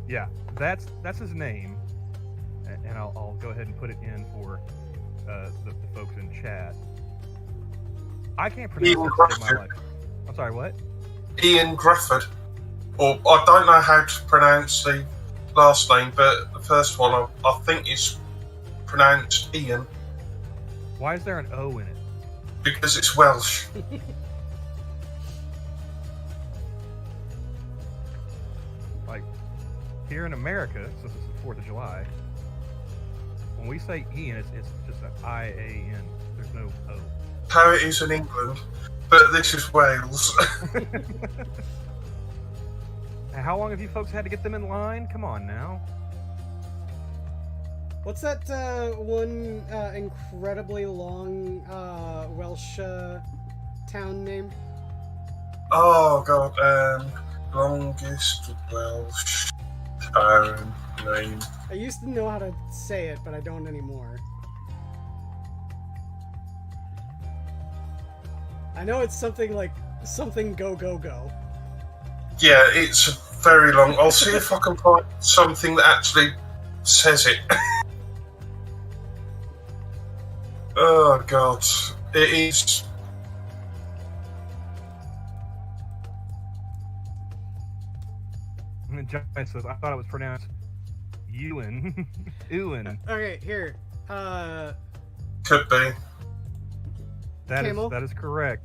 Yeah, that's his name, and I'll go ahead and put it in for the folks in chat. I can't pronounce it to save my life. I'm sorry, what? Ian Grufford. Or I don't know how to pronounce the last name, but the first one I think is pronounced Ian. Why is there an O in it? Because it's Welsh. Like, here in America, since it's the 4th of July, when we say Ian, it's just an I-A-N. There's no O. How it is in England, but this is Wales. How long have you folks had to get them in line? Come on now. What's that one incredibly long Welsh town name? Oh god, longest Welsh town name. I used to know how to say it, but I don't anymore. I know it's something like something go go go. Yeah, it's very long. I'll see if I can find something that actually says it. Oh god, it is. And John says, I thought it was pronounced Ewan. Ewan. Okay, here. Could be. Camel? That is correct,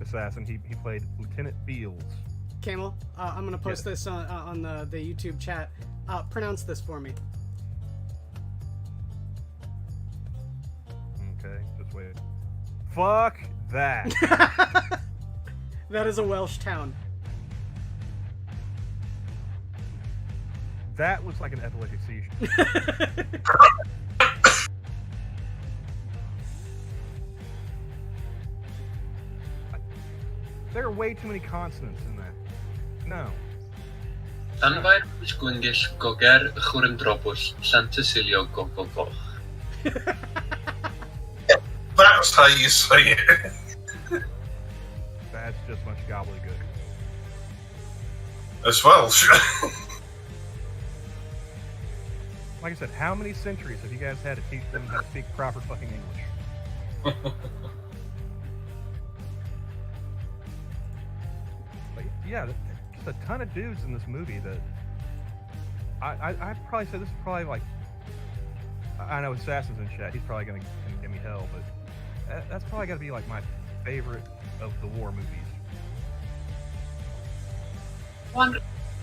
Assassin. He played Lieutenant Fields. Camel, I'm gonna post this on the YouTube chat. Pronounce this for me. Okay, just wait. Fuck that. That is a Welsh town. That looks like an epileptic seizure. There are way too many consonants in that. No. Llanfair Gwyngill Goger Chwrymdrobws Llantysilio Gogogoch. That's how you say it. That's just much gobbledygook. As Welsh. Like I said, how many centuries have you guys had to teach them how to speak proper fucking English? But yeah, just a ton of dudes in this movie that I'd probably say this is probably like, I know Assassin's in chat, he's probably gonna give me hell, but that's probably gotta be like my favorite of the war movies.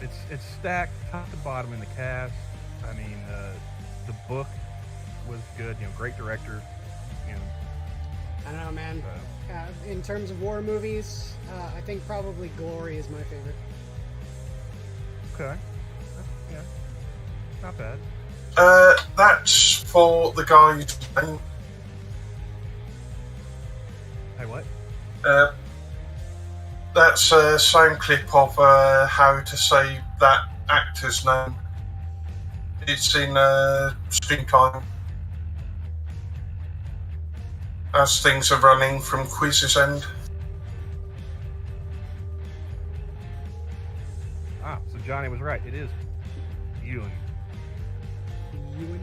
It's stacked top to bottom in the cast. I mean, the book was good. You know, great director. You know, I don't know, man. In terms of war movies, I think probably Glory is my favorite. Okay. Yeah. Not bad. That's for the guy who's playing. Hey, what? That's a sound clip of how to say that actor's name. It's in stream time. As things are running from Quiz's end. Ah, so Johnny was right. It is Ewan. Ewan?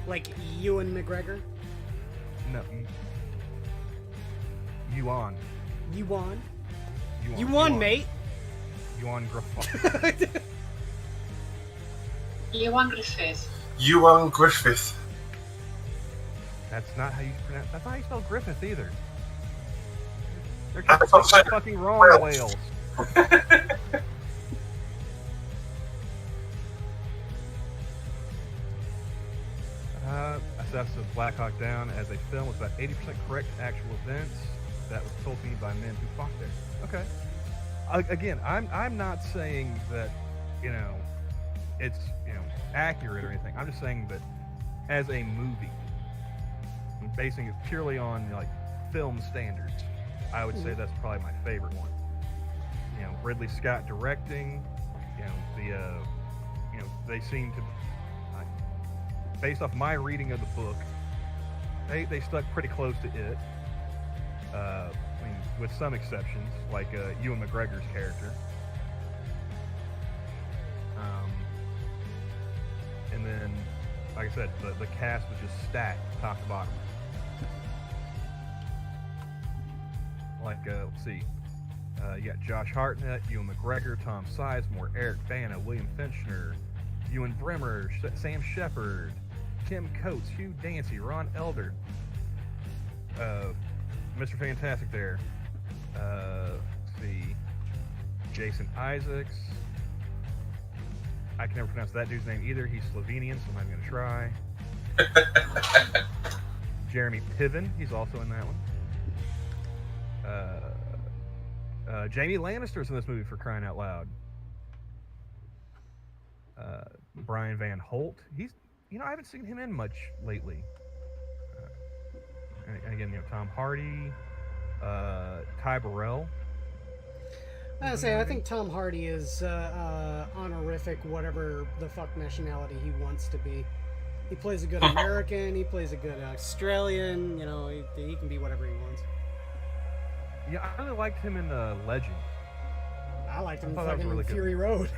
Like Ewan McGregor? No. Ewan. Ewan? Ewan. You won, mate. Ewan Griffith. Ewan Griffith. Ewan Griffith. That's not how you pronounce. That's not how you spell Griffith either. They're I just thought so. fucking wrong, Wales. Assess of Black Hawk Down as a film with about 80% correct actual events that was told to me by men who fought there. Okay. Again, I'm not saying that, you know, it's, you know, accurate or anything. I'm just saying that as a movie, basing it purely on like film standards, I would say that's probably my favorite one. You know, Ridley Scott directing, you know, you know, they seem to, based off my reading of the book, they stuck pretty close to it. I mean, with some exceptions, like Ewan McGregor's character. And then, like I said, the cast was just stacked top to bottom. Like, let's see. You got Josh Hartnett, Ewan McGregor, Tom Sizemore, Eric Bana, William Finchner, Ewan Brimmer, Sam Shepard, Kim Coates, Hugh Dancy, Ron Elder, Mr. Fantastic there. Let's see. Jason Isaacs. I can never pronounce that dude's name either. He's Slovenian, so I'm not going to try. Jeremy Piven, he's also in that one. Jamie Lannister's in this movie, for crying out loud. Brian Van Holt. He's, you know, I haven't seen him in much lately. And again, you know, Tom Hardy. Ty Burrell. I think Tom Hardy is honorific, whatever the fuck nationality he wants to be. He plays a good American, he plays a good Australian, you know, he can be whatever he wants. Yeah, I really liked him in Legend. I liked him in thought that was fucking really good. Fury Road.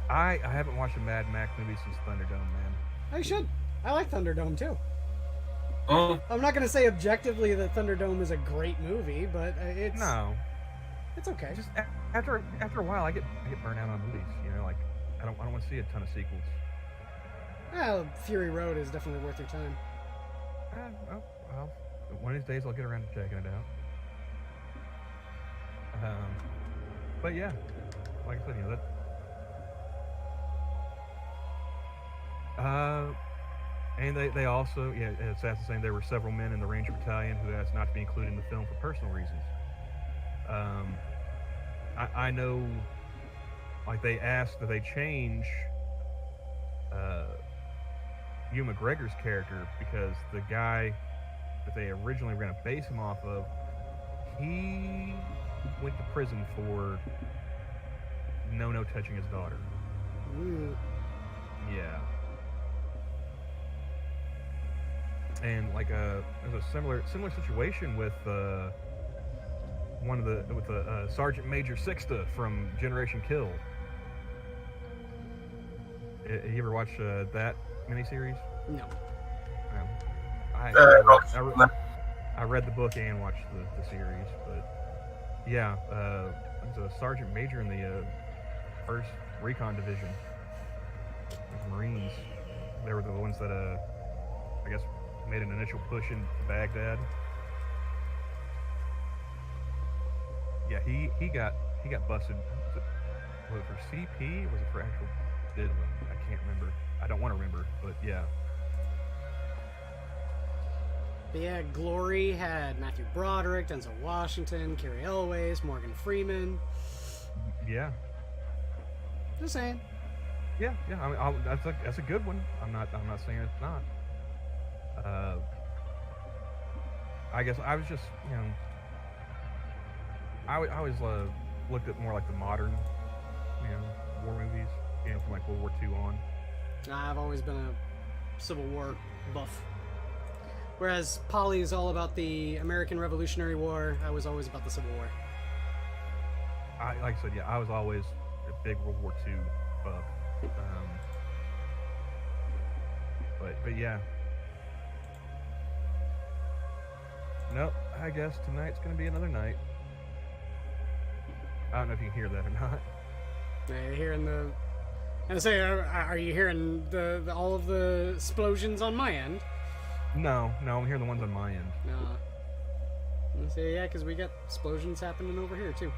I haven't watched a Mad Max movie since Thunderdome, man. I should. I like Thunderdome too. Oh, I'm not going to say objectively that Thunderdome is a great movie, but it's okay. Just after a while, I get burnt out on movies. You know, like I don't want to see a ton of sequels. Well, Fury Road is definitely worth your time. Well, one of these days I'll get around to checking it out. But yeah, like I said, you know that. And they also, yeah, it's sad to say there were several men in the Ranger Battalion who asked not to be included in the film for personal reasons. I know, like they asked that they change Ewan McGregor's character because the guy that they originally were going to base him off of, he went to prison for no touching his daughter. Ooh. Yeah. And like there's a similar situation with Sergeant Major Sixta from Generation Kill. You ever watch that miniseries? No. I read the book and watched the series, but yeah, there's a Sergeant Major in the 1st Recon Division of Marines. They were the ones that I guess made an initial push into Baghdad. Yeah, he got busted. Was it for CP or was it for actual diddling? I can't remember. I don't want to remember, but yeah. But yeah, Glory had Matthew Broderick, Denzel Washington, Carrie Elways, Morgan Freeman. Yeah. Just saying. Yeah. I mean, that's a good one. I'm not saying it's not. I guess I was just, you know, I always looked at more like the modern, you know, war movies, you know, from like World War II on. I've always been a Civil War buff. Whereas Polly is all about the American Revolutionary War, I was always about the Civil War. Like I said, yeah, I was always a big World War II buff. But yeah. Nope, I guess tonight's gonna be another night. I don't know if you can hear that or not. Yeah, you're hearing the... I say, are you hearing the all of the explosions on my end? No, I'm hearing the ones on my end. No. I say, yeah, because we got explosions happening over here, too.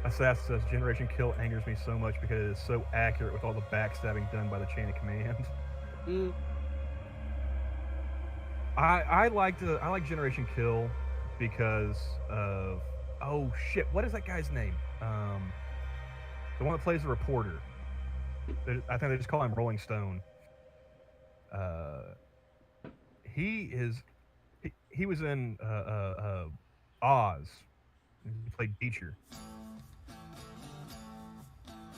Assassin says, Generation Kill angers me so much because it is so accurate with all the backstabbing done by the chain of command. Mm. I like Generation Kill because of... Oh, shit, what is that guy's name? The one that plays the reporter. I think they just call him Rolling Stone. He was in Oz. He played Beecher.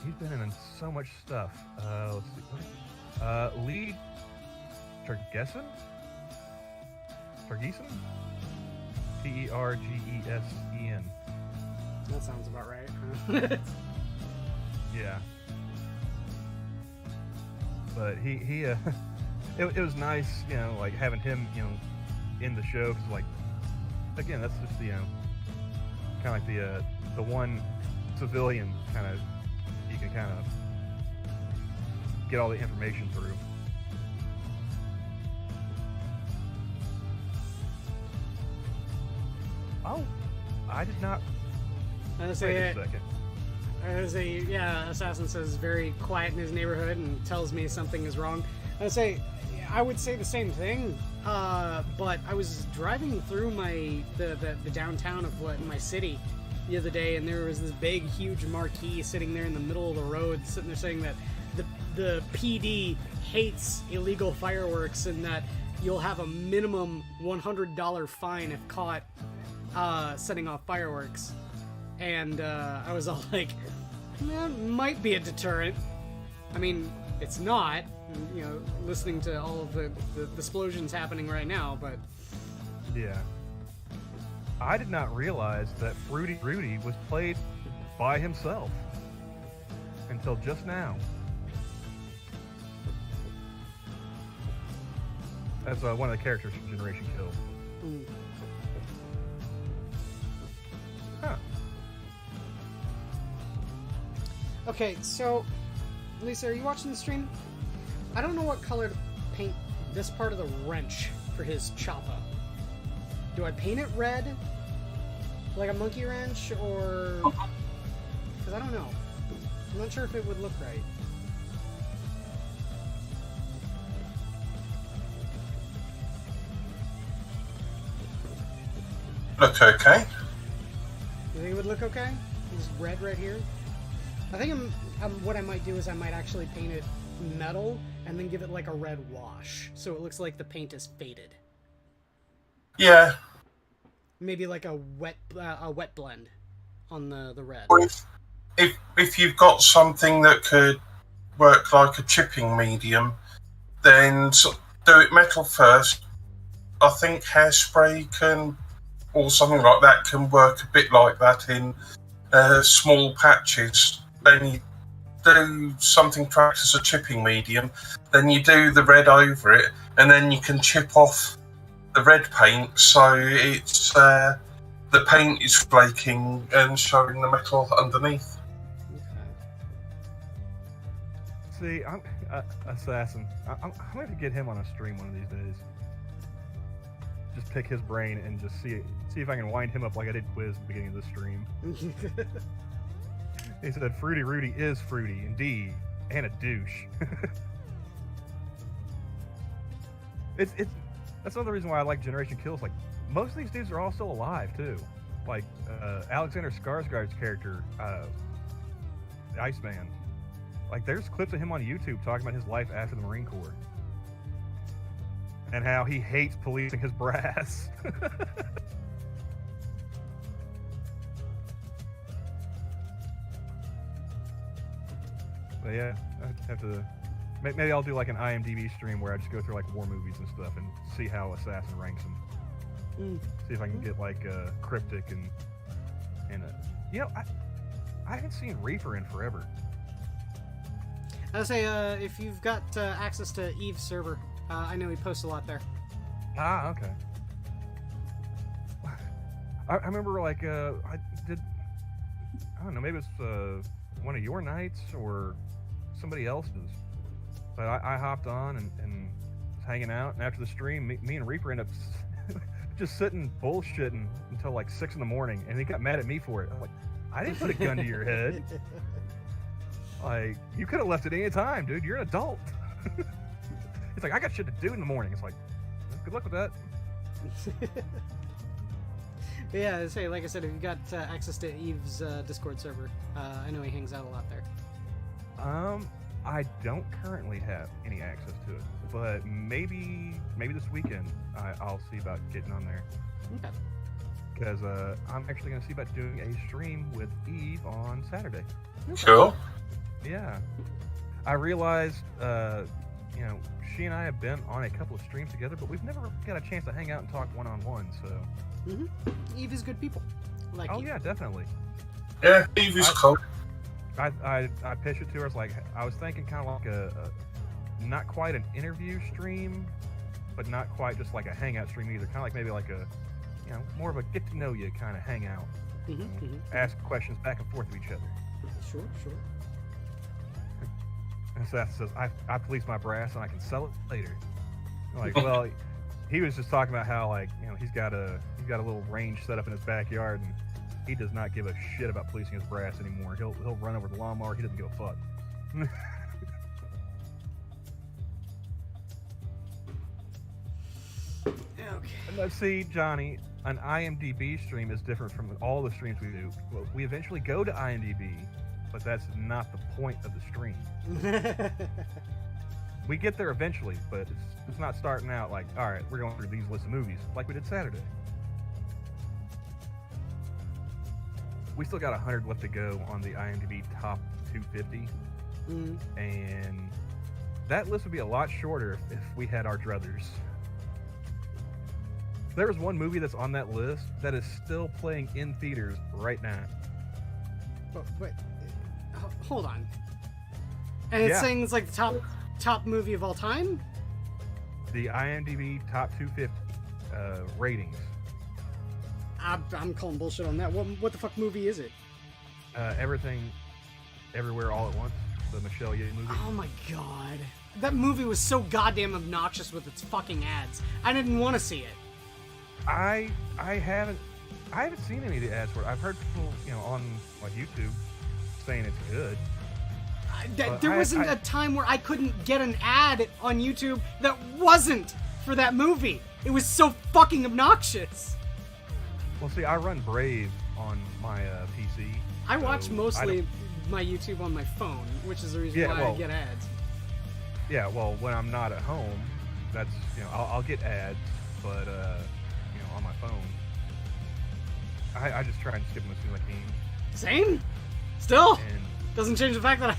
He's been in so much stuff. Let's see. Lee Tergesen? Tergesen? Tergesen. That sounds about right. Yeah. But it was nice, you know, like having him, you know, in the show, because like, again, that's just the, you know, kind of like the one civilian kind of, you can kind of get all the information through. Oh, I did not. I was Wait a second. Yeah, Assassin says very quiet in his neighborhood and tells me something is wrong. I would say the same thing, but I was driving through the downtown of my city the other day, and there was this big, huge marquee sitting there in the middle of the road, sitting there saying that the PD hates illegal fireworks and that you'll have a minimum $100 fine if caught setting off fireworks. And I was all like, that might be a deterrent. I mean, it's not, you know, listening to all of the explosions happening right now, but... Yeah. I did not realize that Fruity Rudy was played by himself until just now. As one of the characters from Generation Kill. Mm. Huh. Okay, so, Lisa, are you watching the stream? I don't know what color to paint this part of the wrench for his choppa. Do I paint it red, like a monkey wrench, or... Because I don't know. I'm not sure if it would look right. Look okay. You think it would look okay? This red right here? I think what I might do is I might actually paint it metal and then give it like a red wash, so it looks like the paint is faded. Yeah. Maybe like a wet blend on the red. If you've got something that could work like a chipping medium, then do it metal first. I think hairspray can, or something like that, can work a bit like that in small patches. Then you do something to act as a chipping medium, then you do the red over it, and then you can chip off the red paint so it's the paint is flaking and showing the metal underneath. See, I'm Assassin. I'm going to get him on a stream one of these days. Just pick his brain and just see if I can wind him up like I did TUES at the beginning of this stream. He said, Fruity Rudy is fruity, indeed, and a douche. It's that's another reason why I like Generation Kills. Like, most of these dudes are all still alive, too. Like, Alexander Skarsgård's character, the Iceman. Like, there's clips of him on YouTube talking about his life after the Marine Corps. And how he hates policing his brass. But yeah, I have to... Maybe I'll do like an IMDb stream where I just go through like war movies and stuff and see how Assassin ranks them. See if I can get like Cryptic and you know, I haven't seen Reaper in forever. I would say if you've got access to Eve's server, I know he posts a lot there. Ah, okay. I remember like I don't know, maybe it's one of your nights or somebody else's. But I hopped on and was hanging out, and after the stream, me and Reaper ended up just sitting bullshitting until like 6 in the morning, and he got mad at me for it. I'm like, I didn't put a gun to your head. Like, you could have left at any time, dude. You're an adult. It's like, I got shit to do in the morning. It's like, good luck with that. But yeah, say, like I said, if you got access to Eve's Discord server, I know he hangs out a lot there. I don't currently have any access to it, but maybe this weekend I'll see about getting on there. Okay. Because I'm actually going to see about doing a stream with Eve on Saturday. Cool. Yeah. I realized, you know, she and I have been on a couple of streams together, but we've never got a chance to hang out and talk one-on-one, so... Eve is good people. Like oh, Eve. yeah, definitely. Yeah, Eve is cool. I pitched it to her. I was thinking kind of like a not quite an interview stream, but not quite just like a hangout stream either. Kind of like maybe like a, you know, more of a get to know you kind of hangout. Ask questions back and forth to each other. Sure. And Seth says, I police my brass and I can sell it later. I'm like, well, he was just talking about how, like, you know, he's got a little range set up in his backyard, and he does not give a shit about policing his brass anymore. He'll run over the lawnmower. He doesn't give a fuck. Okay. And let's see, Johnny, an IMDb stream is different from all the streams we do. Well, we eventually go to IMDb, but that's not the point of the stream. we get there eventually, but it's not starting out like, all right, we're going through these lists of movies like we did Saturday. We still got 100 left to go on the IMDb top 250, and that list would be a lot shorter if we had our druthers. There is one movie that's on that list that is still playing in theaters right now. But hold on. And it's saying it's like the top movie of all time? The IMDb top 250 ratings. I'm calling bullshit on that. What the fuck movie is it? Everything, Everywhere, All at Once, the Michelle Yeoh movie. Oh my god. That movie was so goddamn obnoxious with its fucking ads. I didn't want to see it. I haven't seen any of the ads for it. I've heard people, on like YouTube saying it's good. There wasn't a time where I couldn't get an ad on YouTube that wasn't for that movie. It was so fucking obnoxious. Well, see, I run Brave on my PC. I watch mostly my YouTube on my phone, which is the reason why I get ads. Yeah, well, when I'm not at home, that's I'll get ads, but on my phone, I just try and skip them as soon as I can. Same. Still doesn't change the fact that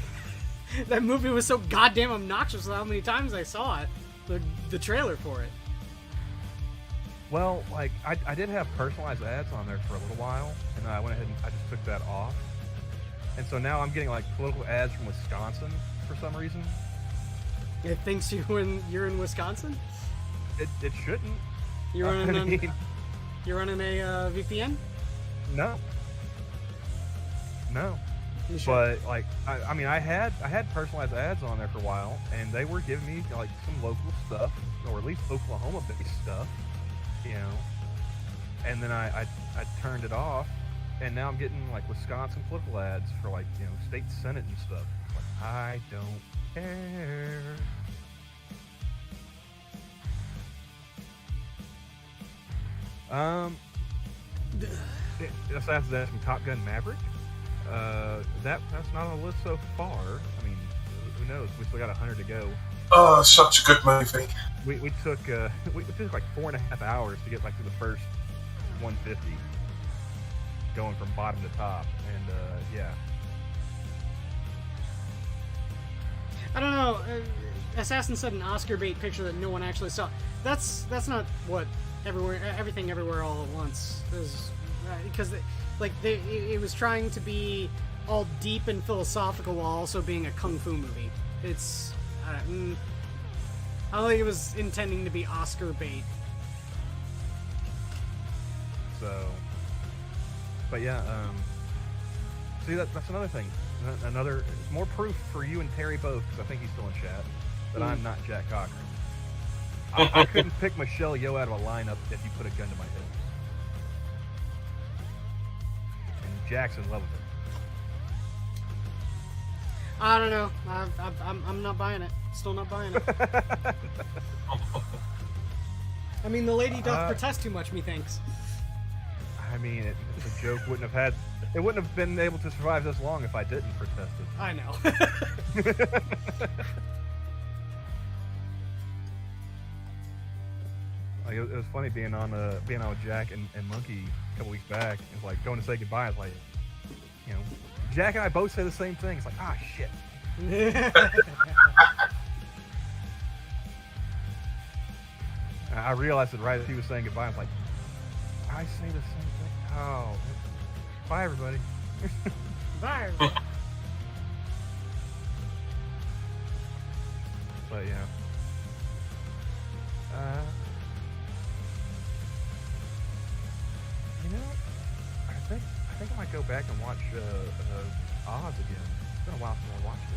that movie was so goddamn obnoxious with how many times I saw it, the trailer for it. Well, like, I did have personalized ads on there for a little while, and then I went ahead and I just took that off. And so now I'm getting, like, political ads from Wisconsin for some reason. It thinks you're in Wisconsin? It shouldn't. You're running a VPN? No. But, like, I had personalized ads on there for a while, and they were giving me, like, some local stuff, or at least Oklahoma-based stuff. And then I turned it off, and now I'm getting like Wisconsin political ads for like state senate and stuff. Like, I don't care. Assassin's Creed from Top Gun Maverick. That's not on the list so far. I mean, who knows? We still got 100 to go. Oh, such a good movie. We took like 4.5 hours to get like to the first 150, going from bottom to top, and yeah. I don't know. Assassin said an Oscar bait picture that no one actually saw. That's not what Everything Everywhere All at Once is, because it was trying to be all deep and philosophical while also being a kung fu movie. It's I don't think it was intending to be Oscar bait. So, but yeah, see that's another thing. It's more proof for you and Terry both, because I think he's still in chat, that I'm not Jack Cochran. I couldn't pick Michelle Yeoh out of a lineup if you put a gun to my head. And Jack's in love with her. I don't know. I'm not buying it. Still not buying it. I mean, the lady doth protest too much, methinks. I mean, the joke wouldn't have been able to survive this long if I didn't protest it. I know. Like, it was funny being on with Jack and Monkey a couple weeks back. It's like going to say goodbye. It's like, Jack and I both say the same thing. It's like, shit. I realized it right as he was saying goodbye. I was like, I say the same thing. Oh, bye everybody. Bye everybody. But yeah. I think I might go back and watch Oz again. It's been a while since I watched it.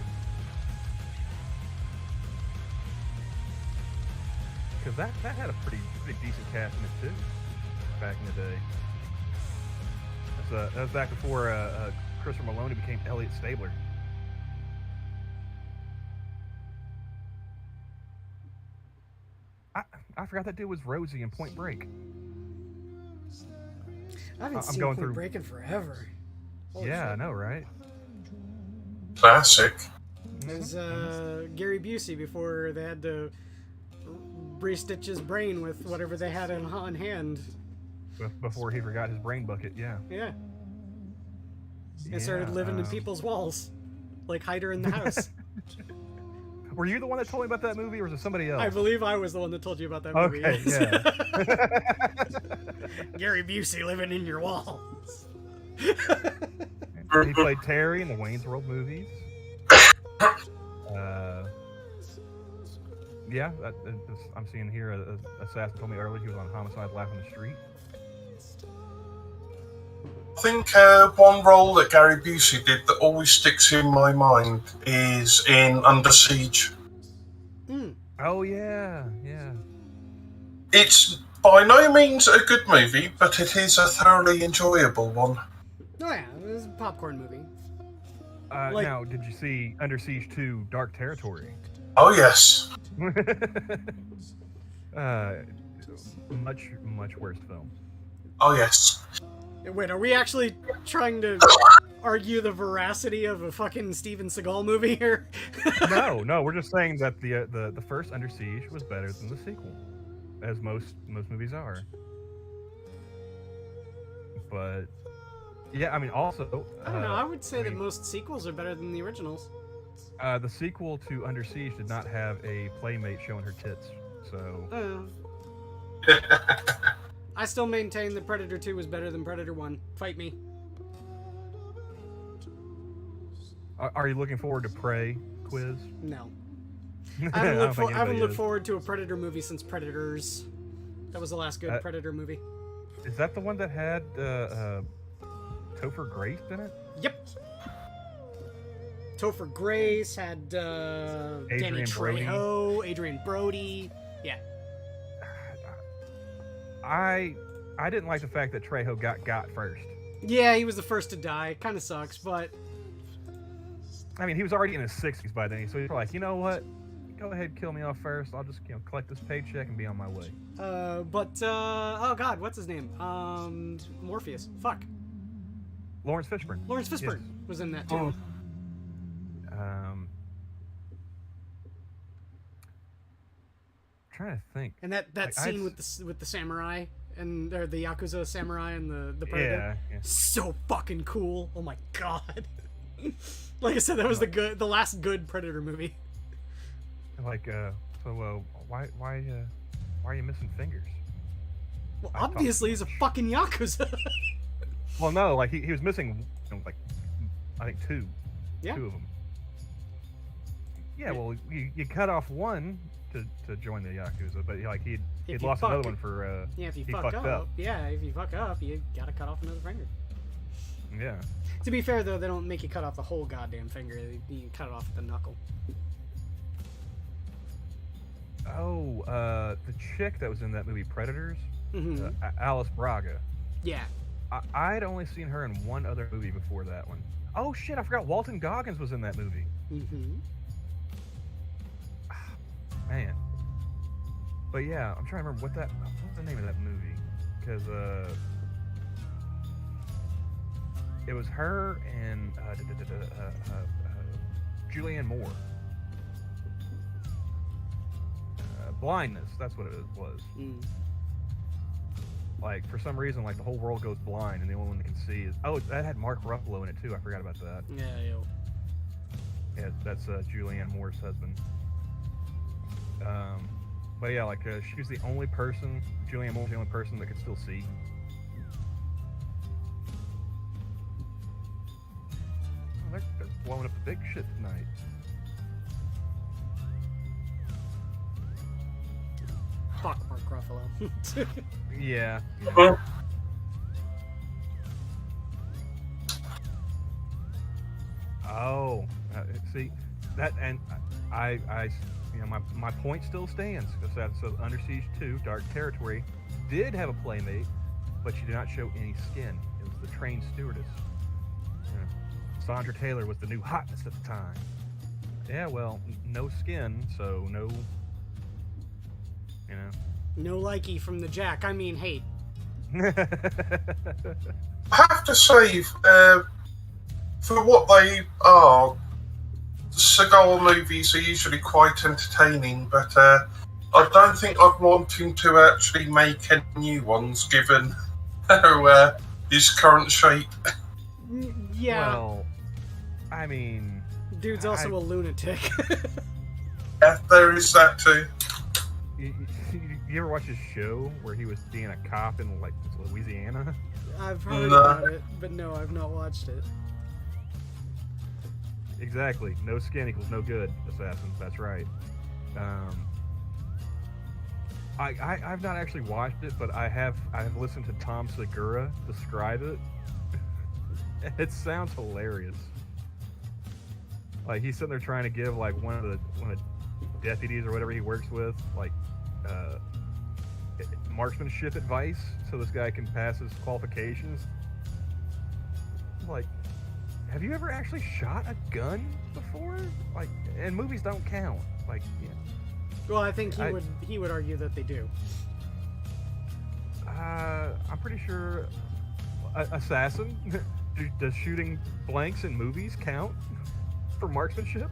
Because that had a pretty decent cast in it too, back in the day. That was back before Christopher Maloney became Elliot Stabler. I forgot that dude was Rosie in Point Break. I haven't seen Point Break in forever. Holy shit. I know, right? Classic. as Gary Busey before they had to re-stitch his brain with whatever they had on hand. Before he forgot his brain bucket, yeah. Yeah. And started living in people's walls, like Hider in the house. Were you the one that told me about that movie, or was it somebody else? I believe I was the one that told you about that movie. Okay, yeah. Gary Busey living in your walls. He played Terry in the Wayne's World movies. Yeah, I'm seeing here, Assassin told me earlier he was on Homicide: Life on the Street. I think one role that Gary Busey did that always sticks in my mind is in Under Siege. Oh, yeah. It's by no means a good movie, but it is a thoroughly enjoyable one. Oh yeah, it was a popcorn movie. Now, did you see Under Siege 2: Dark Territory? Oh, yes. Much worse film. Oh, yes. Wait, are we actually trying to argue the veracity of a fucking Steven Seagal movie here? No, we're just saying that the first Under Siege was better than the sequel, as most movies are. But yeah, I mean, also I don't know. I would say that most sequels are better than the originals. The sequel to Under Siege did not have a playmate showing her tits, so. I still maintain that Predator 2 was better than Predator 1. Fight me. Are you looking forward to Prey quiz? No. I haven't looked forward to a Predator movie since Predators. That was the last good Predator movie. Is that the one that had Topher Grace in it? Yep. Topher Grace had Danny Trejo, Adrian Brody. Yeah. I didn't like the fact that Trejo got first. Yeah, he was the first to die. Kind of sucks, but I mean, he was already in his 60s by then, so he's like, you know what? Go ahead, kill me off first. I'll just collect this paycheck and be on my way. oh god, what's his name? Morpheus. Fuck. Lawrence Fishburne. Lawrence Fishburne was in that too. Trying to think. And that scene with the samurai and or the Yakuza samurai and the Predator. Yeah. So fucking cool. Oh my god. Like I said, that was the last good Predator movie. Like why are you missing fingers? Well, obviously he's a fucking Yakuza. Well, no, like he was missing like I think two. Yeah. Two of them. Yeah, well, you cut off one to join the Yakuza, but like he'd lost another one for if you he fuck fucked up. Yeah, if you fuck up, you gotta cut off another finger. Yeah. To be fair though, they don't make you cut off the whole goddamn finger. You cut it off with the knuckle. Oh, the chick that was in that movie Predators, Mm-hmm. Alice Braga. Yeah. I'd only seen her in one other movie before that one. Oh shit, I forgot Walton Goggins was in that movie. Mm-hmm. Man. But yeah, I'm trying to remember what's the name of that movie? Because it was her and Julianne Moore. Blindness, that's what it was. Mm. Like, for some reason, like, the whole world goes blind and the only one that can see is... Oh, that had Mark Ruffalo in it, too. I forgot about that. Yeah, that's Julianne Moore's husband. But yeah, like, she was the only person... Julianne Moore was the only person that could still see. Oh, they're blowing up the big shit tonight. Fuck Mark Ruffalo. Yeah. Oh, see that, and I, you know, my point still stands. So Under Siege 2: Dark Territory did have a playmate, but she did not show any skin. It was the trained stewardess. Sandra Taylor was the new hotness at the time. Yeah, well, no skin, so no. You know. No likey from the Jack. I mean, hate. I have to say, for what they are, Seagal movies are usually quite entertaining, but I don't think I'd want him to actually make any new ones, given his current shape. Yeah. Well, I mean, dude's also a lunatic. Yeah, there is that too. You ever watch his show where he was being a cop in like Louisiana? I've heard about it, but no, I've not watched it. Exactly. No skin equals no good, assassins. That's right. I've not actually watched it, but I have listened to Tom Segura describe it. It sounds hilarious. Like he's sitting there trying to give like one of the deputies or whatever he works with like marksmanship advice so this guy can pass his qualifications. Like, have you ever actually shot a gun before? Like, and movies don't count. Like, yeah. Well, I think he would argue that they do. I'm pretty sure Assassin does shooting blanks in movies count for marksmanship?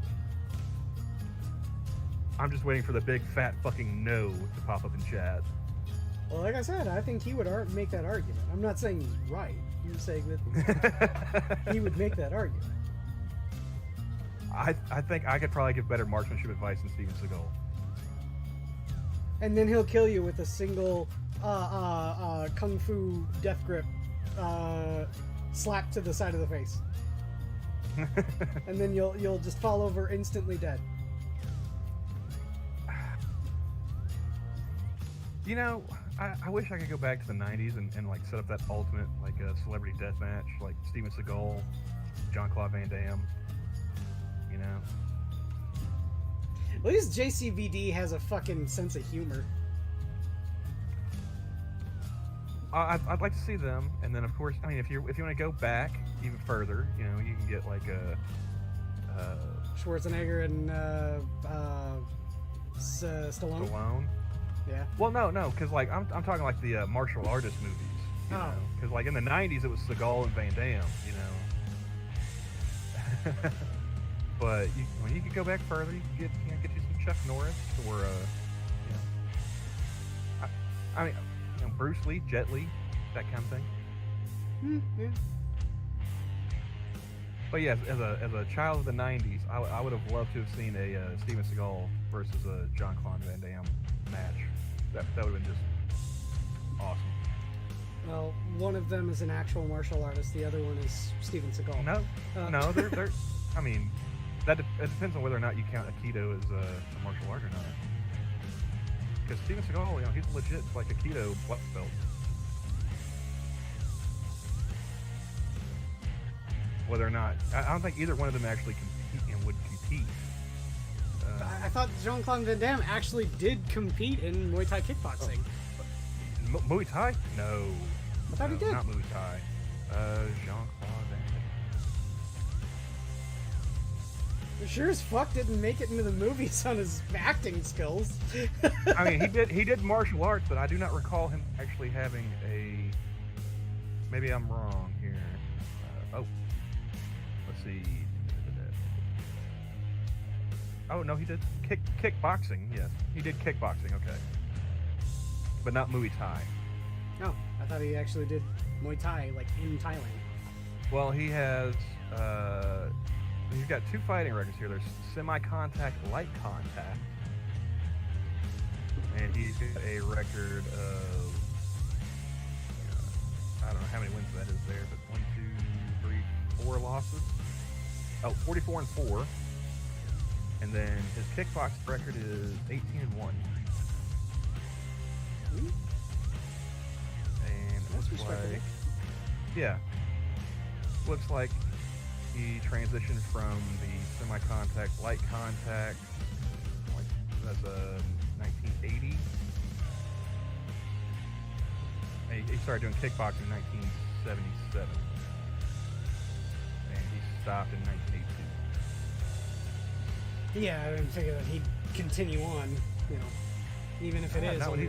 I'm just waiting for the big fat fucking no to pop up in chat. Well, like I said, I think he would make that argument. I'm not saying he's right. I'm saying that he would make that argument. I think I could probably give better marksmanship advice than Steven Seagal. And then he'll kill you with a single kung fu death grip slap to the side of the face. And then you'll just fall over instantly dead. You know, I wish I could go back to the 90s and like set up that ultimate like celebrity death match, like Steven Seagal, Jean-Claude Van Damme. You know. At least JCVD has a fucking sense of humor. I'd like to see them, and then of course, I mean, if you want to go back even further, you know, you can get like a Schwarzenegger and Stallone. Stallone. Yeah. Well, no, because like I'm talking like the martial artist movies. You know, because like in the '90s it was Seagal and Van Damme. You know. But when you could go back further, you could get you some Chuck Norris or I mean, Bruce Lee, Jet Li, that kind of thing. Yeah. But yeah, as a child of the '90s, I would have loved to have seen a Steven Seagal versus a Jean-Claude Van Damme match. That would have been just awesome. Well, one of them is an actual martial artist. The other one is Steven Seagal. No, they're. I mean, it depends on whether or not you count Aikido as a martial art or not. Because Steven Seagal, you know, he's legit like Aikido black belt. Whether or not, I don't think either one of them actually would compete. I thought Jean-Claude Van Damme actually did compete in Muay Thai kickboxing. Muay Thai? No. I thought he did. Not Muay Thai. Jean-Claude Van Damme. Sure as fuck didn't make it into the movies on his acting skills. I mean, he did martial arts, but I do not recall him actually having a. Maybe I'm wrong here. Let's see. Oh no, he did kickboxing. Yes, he did kickboxing. Okay, but not Muay Thai. No, I thought he actually did Muay Thai, like in Thailand. Well, he has. He's got 2 fighting records here. There's semi-contact, light contact, and he's got a record of. I don't know how many wins that is there, but 1, 2, 3, 4 losses. Oh, 44-4. And then his kickbox record is 18-1. And that's respectable. Yeah. Looks like he transitioned from the semi-contact, light contact, like that's 1980. And he started doing kickboxing in 1977. And he stopped in 1982. Yeah, I didn't figure that he'd continue on, you know, even if it is only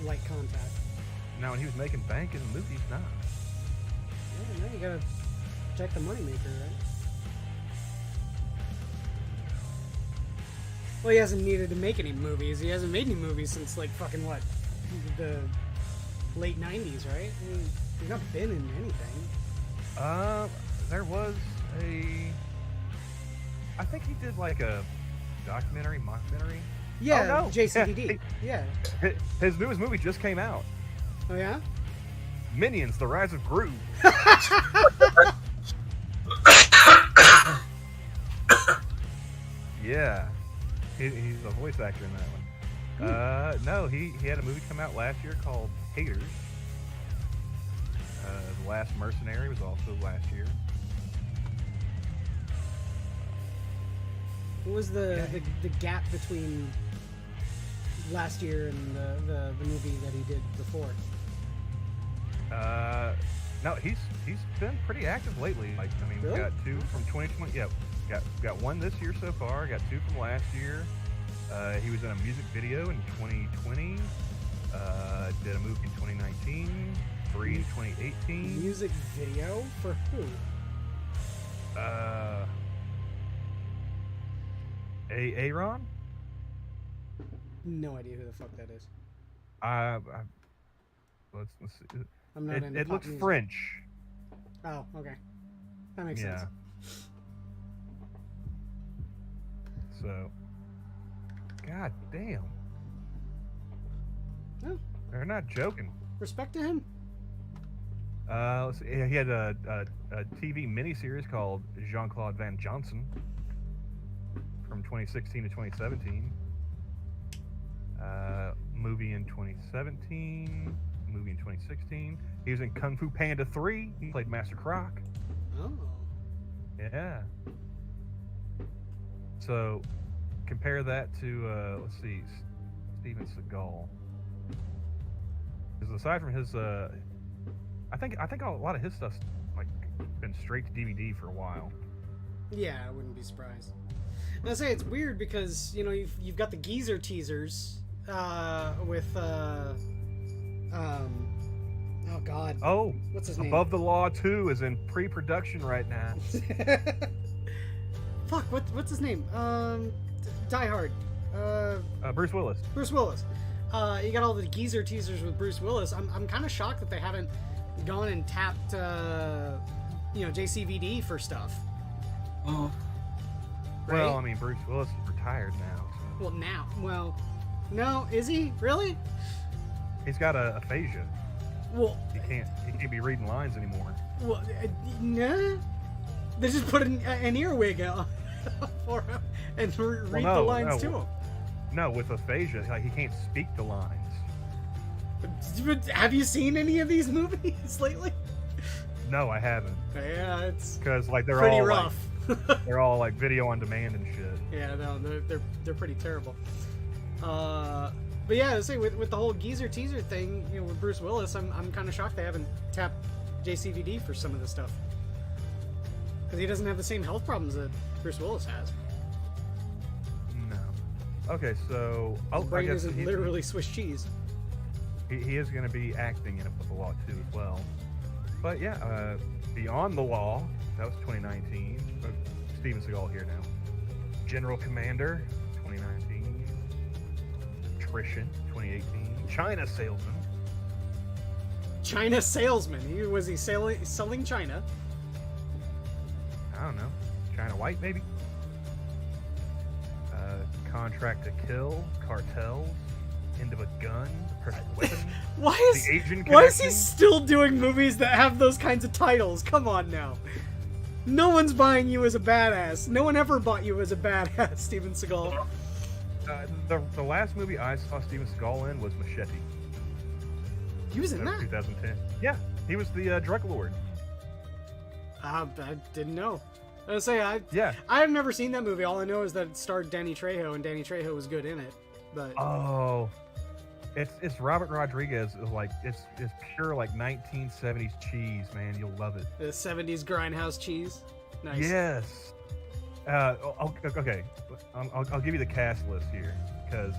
light contact. Now, when he was making bank in the movies, nah. Yeah, now you gotta check the moneymaker, right? Well, he hasn't needed to make any movies. He hasn't made any movies since, like, fucking what? The late 90s, right? I mean, he's not been in anything. There was I think he did, like, a mockumentary. Yeah, oh, no. JCVD. Yeah. His newest movie just came out. Oh, yeah? Minions: The Rise of Gru. Yeah. He's a voice actor in that one. No, he had a movie come out last year called Haters. The Last Mercenary was also last year. What was the gap between last year and the movie that he did before? No, he's been pretty active lately. Like, I mean, Really? we got 2 from 2020. Yeah, got 1 this year so far. Got 2 from last year. He was in a music video in 2020. Did a movie in 2019. 3 in 2018. Music video for who? Aaron? No idea who the fuck that is. Let's see. I'm not into It pop looks music. French. Oh, okay. That makes Yeah. sense. So, god damn. Oh, They're not joking. respect to him. Let's see. He had a TV miniseries called Jean-Claude Van Johnson from 2016 to 2017. Movie in 2017. Movie in 2016. He was in Kung Fu Panda 3. He played Master Croc. Oh. Yeah. So, compare that to, let's see, Steven Seagal. Because aside from his, I think a lot of his stuff's like been straight to DVD for a while. Yeah, I wouldn't be surprised. I say it's weird because you've got the geezer teasers with oh god. Oh, what's his name? Above the Law 2 is in pre-production right now. Fuck, what's his name? Die Hard. Bruce Willis. Bruce Willis. You got all the geezer teasers with Bruce Willis. I'm kind of shocked that they haven't gone and tapped JCVD for stuff. Oh. Right? Well, I mean, Bruce Willis is retired now. So. No, is he really? He's got aphasia. Well, he can't be reading lines anymore. Well, nah. They just put an earwig on for him and read the lines to him. No, with aphasia, like, he can't speak the lines. But have you seen any of these movies lately? No, I haven't. Yeah, it's because like they're pretty all rough. Like, they're all like video on demand and shit. Yeah, no, they're pretty terrible. But yeah, I say with the whole geezer teaser thing, with Bruce Willis, I'm kind of shocked they haven't tapped JCVD for some of this stuff because he doesn't have the same health problems that Bruce Willis has. No. Okay, so His brain isn't literally Swiss cheese. He is going to be acting in Above the Law 2 as well. But yeah, Beyond the Law, that was 2019. Steven Seagal here now. General Commander, 2019. Attrition, 2018. China Salesman. China Salesman. Was he selling China? I don't know. China White, maybe? Contract to Kill, Cartels, End of a Gun, Perfect Weapon. Why is he still doing movies that have those kinds of titles? Come on now. No one's buying you as a badass. No one ever bought you as a badass, Steven Seagal. The last movie I saw Steven Seagal in was Machete. He was in that? 2010. Yeah, he was the drug lord. I didn't know. I was say I have never seen that movie. All I know is that it starred Danny Trejo, and Danny Trejo was good in it. But it's Robert Rodriguez. It's pure like 1970s cheese, man. You'll love it. The 70s grindhouse cheese. Nice. Yes. Okay. I'll give you the cast list here because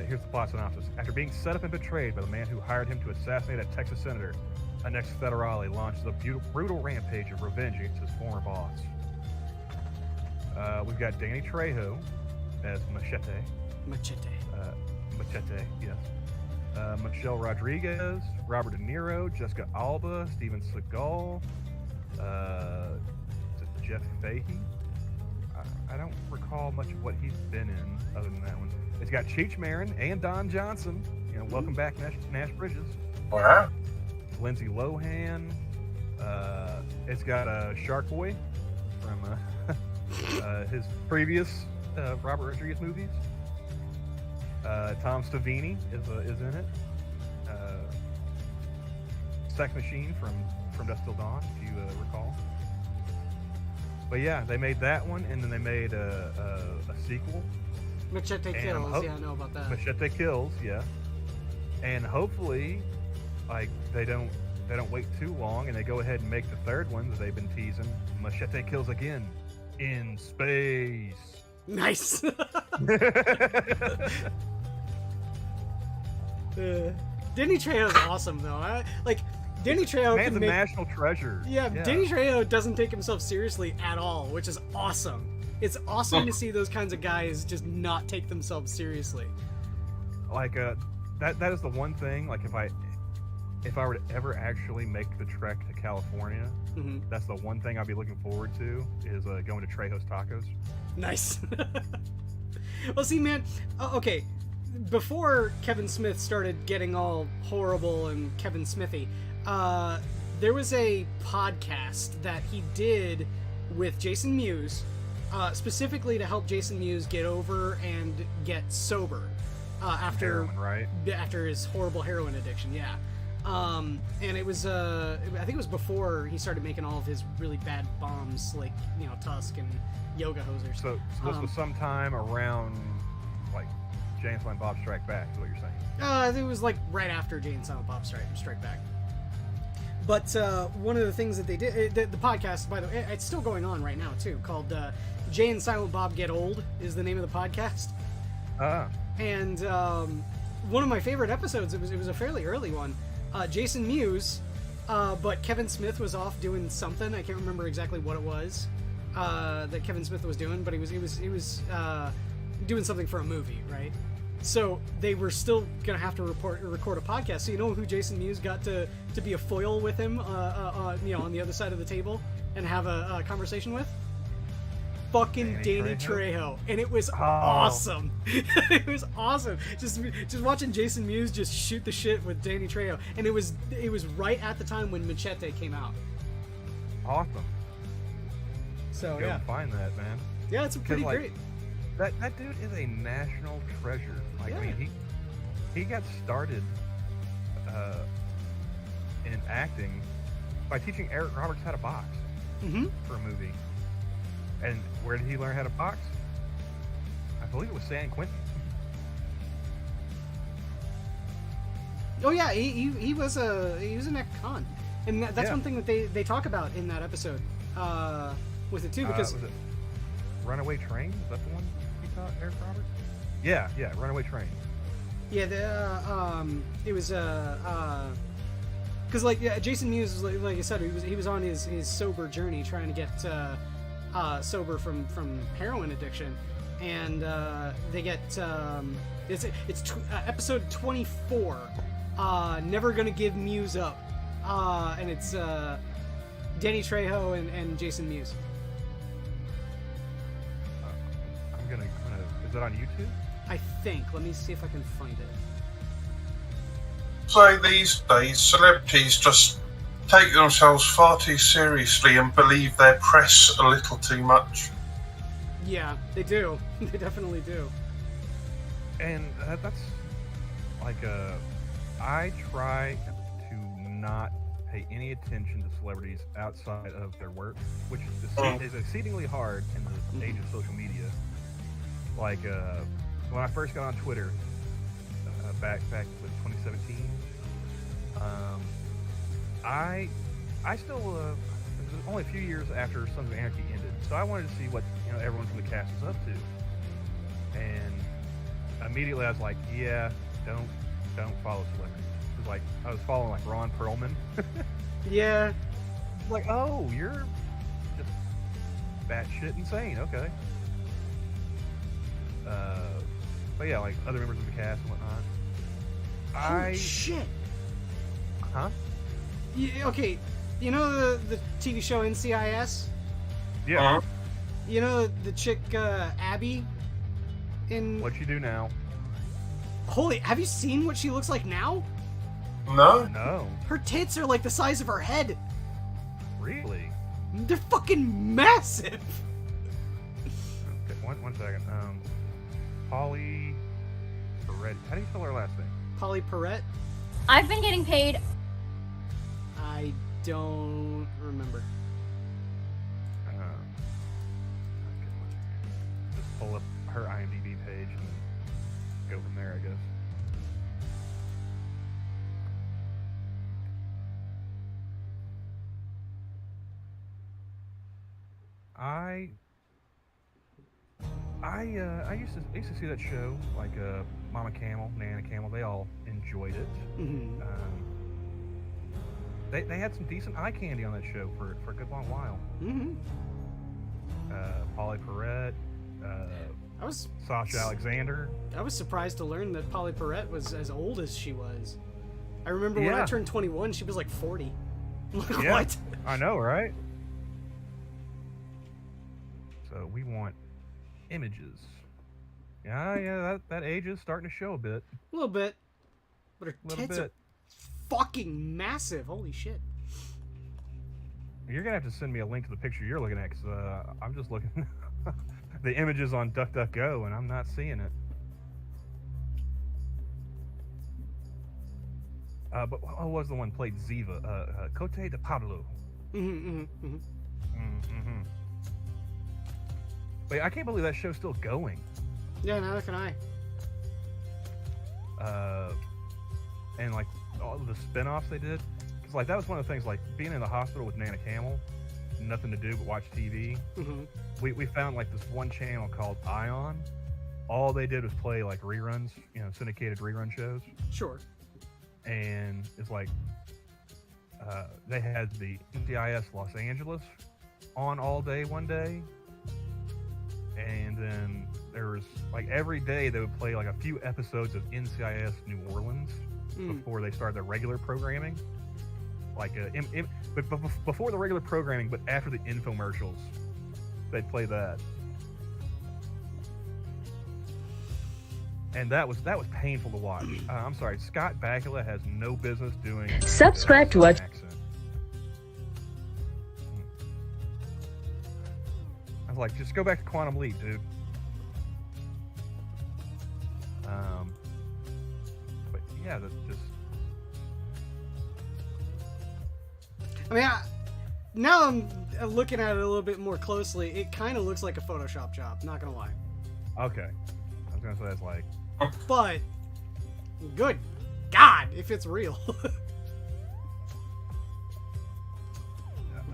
here's the plot synopsis. After being set up and betrayed by the man who hired him to assassinate a Texas senator, an ex-federale launches a brutal rampage of revenge against his former boss. We've got Danny Trejo, as Machete. Machete. Machete, yes. Michelle Rodriguez, Robert De Niro, Jessica Alba, Steven Seagal, Jeff Fahey. I don't recall much of what he's been in other than that one. It's got Cheech Marin and Don Johnson. You know, welcome back, Nash Bridges. Wow. Lindsay Lohan. It's got Shark Boy from his previous Robert Rodriguez movies. Tom Savini is in it. Sex Machine from Dusk Till Dawn, if you recall. But yeah, they made that one, and then they made a sequel. Machete Kills, yeah, I know about that. Machete Kills, yeah. And hopefully, like they don't wait too long, and they go ahead and make the third one that they've been teasing. Machete Kills Again in space. Nice. Danny Trejo's awesome though. Danny Trejo man's can a national treasure. Yeah, Danny Trejo doesn't take himself seriously at all, which is awesome. It's awesome to see those kinds of guys just not take themselves seriously. Like that is the one thing. Like if I were to ever actually make the trek to California, that's the one thing I'd be looking forward to is going to Trejo's Tacos. Nice. Well, see, man. Okay. Before Kevin Smith started getting all horrible and Kevin Smithy, there was a podcast that he did with Jason Mewes, specifically to help Jason Mewes get over and get sober after heroin, right? After his horrible heroin addiction. Yeah. And it was I think it was before he started making all of his really bad bombs, like Tusk and Yoga Hosers. So this was sometime around like Jay and Silent Bob Strike Back, is what you're saying? It was like right after Jay and Silent Bob Strike Back. But one of the things that they did, the podcast, by the way, it's still going on right now too, called Jay and Silent Bob Get Old is the name of the podcast. And one of my favorite episodes, it was a fairly early one. Jason Mewes, but Kevin Smith was off doing something. I can't remember exactly what it was that Kevin Smith was doing, but he was doing something for a movie, right? So they were still gonna have to record a podcast. So you know who Jason Mewes got to be a foil with him, on the other side of the table and have a conversation with? Fucking Danny Trejo. And it was awesome. It was awesome. Just watching Jason Mewes just shoot the shit with Danny Trejo, and it was right at the time when Machete came out. Awesome. So Go find that, man. Yeah, it's pretty great. That dude is a national treasure. Like, I mean, he got started in acting by teaching Eric Roberts how to box for a movie. And where did he learn how to box? I believe it was San Quentin. Oh yeah, he was an ex-con, and that's one thing that they talk about in that episode with it too, because was it Runaway Train? Is that the one he taught Eric Roberts? Yeah, Runaway Train. Yeah, it was because Jason Mewes, like I said, he was on his sober journey, trying to get sober from heroin addiction, and they get it's episode 24, Never Gonna Give Mewes Up, and it's Danny Trejo and Jason Mewes. I'm gonna is it on YouTube? I think. Let me see if I can find it. So these days, celebrities just take themselves far too seriously and believe their press a little too much. Yeah, they do. They definitely do. And that's like I try to not pay any attention to celebrities outside of their work, which is exceedingly hard in the age of social media. Like when I first got on Twitter back in 2017, I still it was only a few years after Sons of Anarchy ended, so I wanted to see what everyone from the cast was up to, and immediately I was like, yeah, don't follow celebrities. It was like I was following like Ron Perlman. Yeah. Like, oh, you're just batshit insane. Okay. But yeah, like other members of the cast and whatnot. Holy shit! Huh? Okay, you know the TV show NCIS? Yeah. You know the chick Abby in... What you do now? Holy, have you seen what she looks like now? No. No. Her tits are like the size of her head. Really? They're fucking massive. Okay, one second. Polly Perret. How do you spell her last name? Polly Perret? I've been getting paid. I don't remember. Okay, just pull up her IMDb page and go from there, I guess. I used to see that show, like Mama Camel, Nana Camel. They all enjoyed it. Mm-hmm. They had some decent eye candy on that show for a good long while. Mm-hmm. Polly Perret, Sasha Alexander. I was surprised to learn that Polly Perret was as old as she was. I remember when I turned 21, she was like 40. Like, Yeah, what? I know, right? So we want images. Yeah, that age is starting to show a bit. A little bit. But her Little tits are bit. fucking massive. Holy shit. You're gonna have to send me a link to the picture you're looking at, because I'm just looking the images on DuckDuckGo, and I'm not seeing it. But what was the one played Ziva? Cote de Pablo. Wait, I can't believe that show's still going. Yeah, neither can I. And like all of the spin-offs they did, because like that was one of the things, like being in the hospital with Nana Camel, nothing to do but watch TV. Mm-hmm. We found like this one channel called Ion. All they did was play like reruns, syndicated rerun shows. Sure. And it's like they had the NCIS Los Angeles on all day one day, and then there was like every day they would play like a few episodes of NCIS New Orleans before they started their regular programming. Like but before the regular programming, but after the infomercials, they'd play that. And that was painful to watch. I'm sorry, Scott Bakula has no business doing. Subscribe to us. Accent. I was like, just go back to Quantum Leap, dude. But yeah, that's just. I mean, now I'm looking at it a little bit more closely. It kind of looks like a Photoshop job, not gonna lie. Okay. I was gonna say that's like. But, good God, if it's real.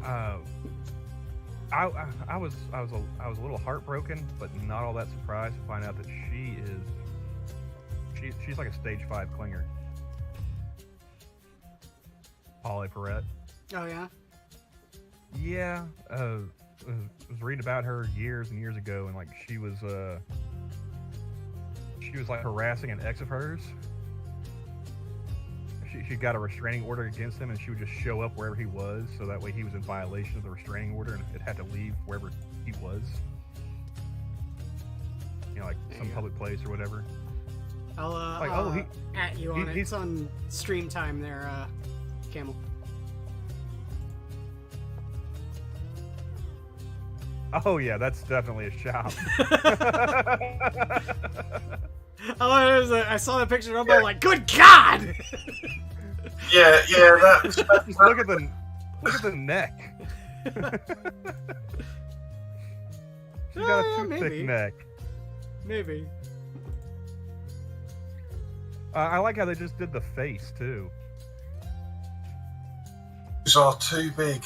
I was a little heartbroken, but not all that surprised to find out that she's like a stage 5 clinger. Polly Perret. Oh yeah. Yeah, was reading about her years and years ago, and like she was like harassing an ex of hers. She got a restraining order against him, and she would just show up wherever he was, so that way he was in violation of the restraining order, and it had to leave wherever he was. Like some public place or whatever. I'll at you on it. It's on stream time there, Camel. Oh yeah, that's definitely a shop. I saw the picture of her, I'm like, good God! Yeah, that's... look at the neck. She's got a too thick neck. Maybe. I like how they just did the face too. These are too big.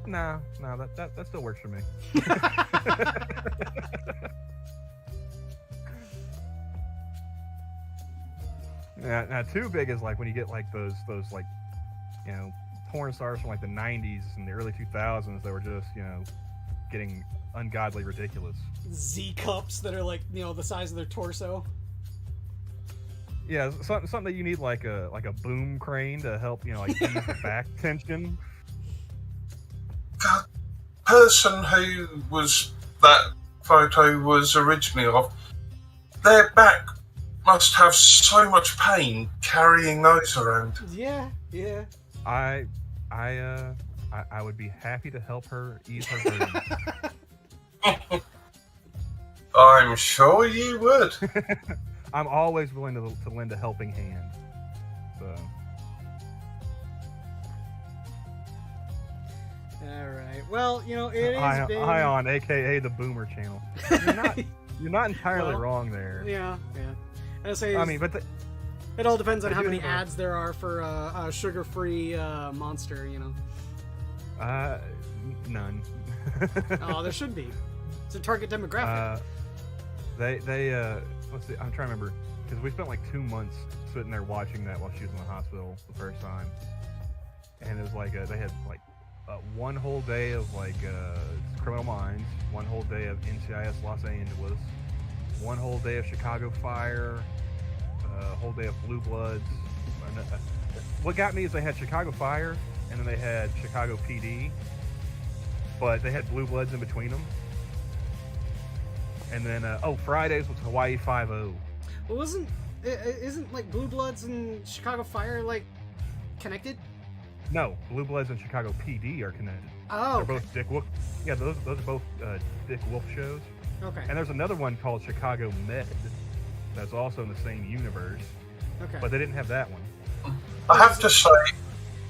No, that still works for me. Now too big is like when you get like those like porn stars from like the 90s and the early 2000s that were just, you know, getting ungodly ridiculous. Z cups that are like, you know, the size of their torso. Yeah, something that you need like a boom crane to help, you know, like ease the back tension. The person who was that photo was originally of, their back must have so much pain carrying those around. Yeah. I would be happy to help her ease her burden. I'm sure you would. I'm always willing to lend a helping hand. So. All right. Well, you know, it has been... Ion, aka the Boomer Channel. You're not entirely wrong there. Yeah. I say. I mean, but it all depends on how many ads there are for a sugar-free Monster. You know. None. Oh, there should be. It's a target demographic. Let's see. I'm trying to remember because we spent like 2 months sitting there watching that while she was in the hospital the first time, and it was like they had like one whole day of like Criminal Minds, one whole day of NCIS Los Angeles, one whole day of Chicago Fire, a whole day of Blue Bloods. What got me is they had Chicago Fire and then they had Chicago PD, but they had Blue Bloods in between them. And then, Fridays was Hawaii 5-0. Well, isn't like Blue Bloods and Chicago Fire like connected? No, Blue Bloods and Chicago PD are connected. Oh, they're both Dick Wolf. Yeah, those are both Dick Wolf shows. Okay. And there's another one called Chicago Med that's also in the same universe. Okay. But they didn't have that one. I have to say,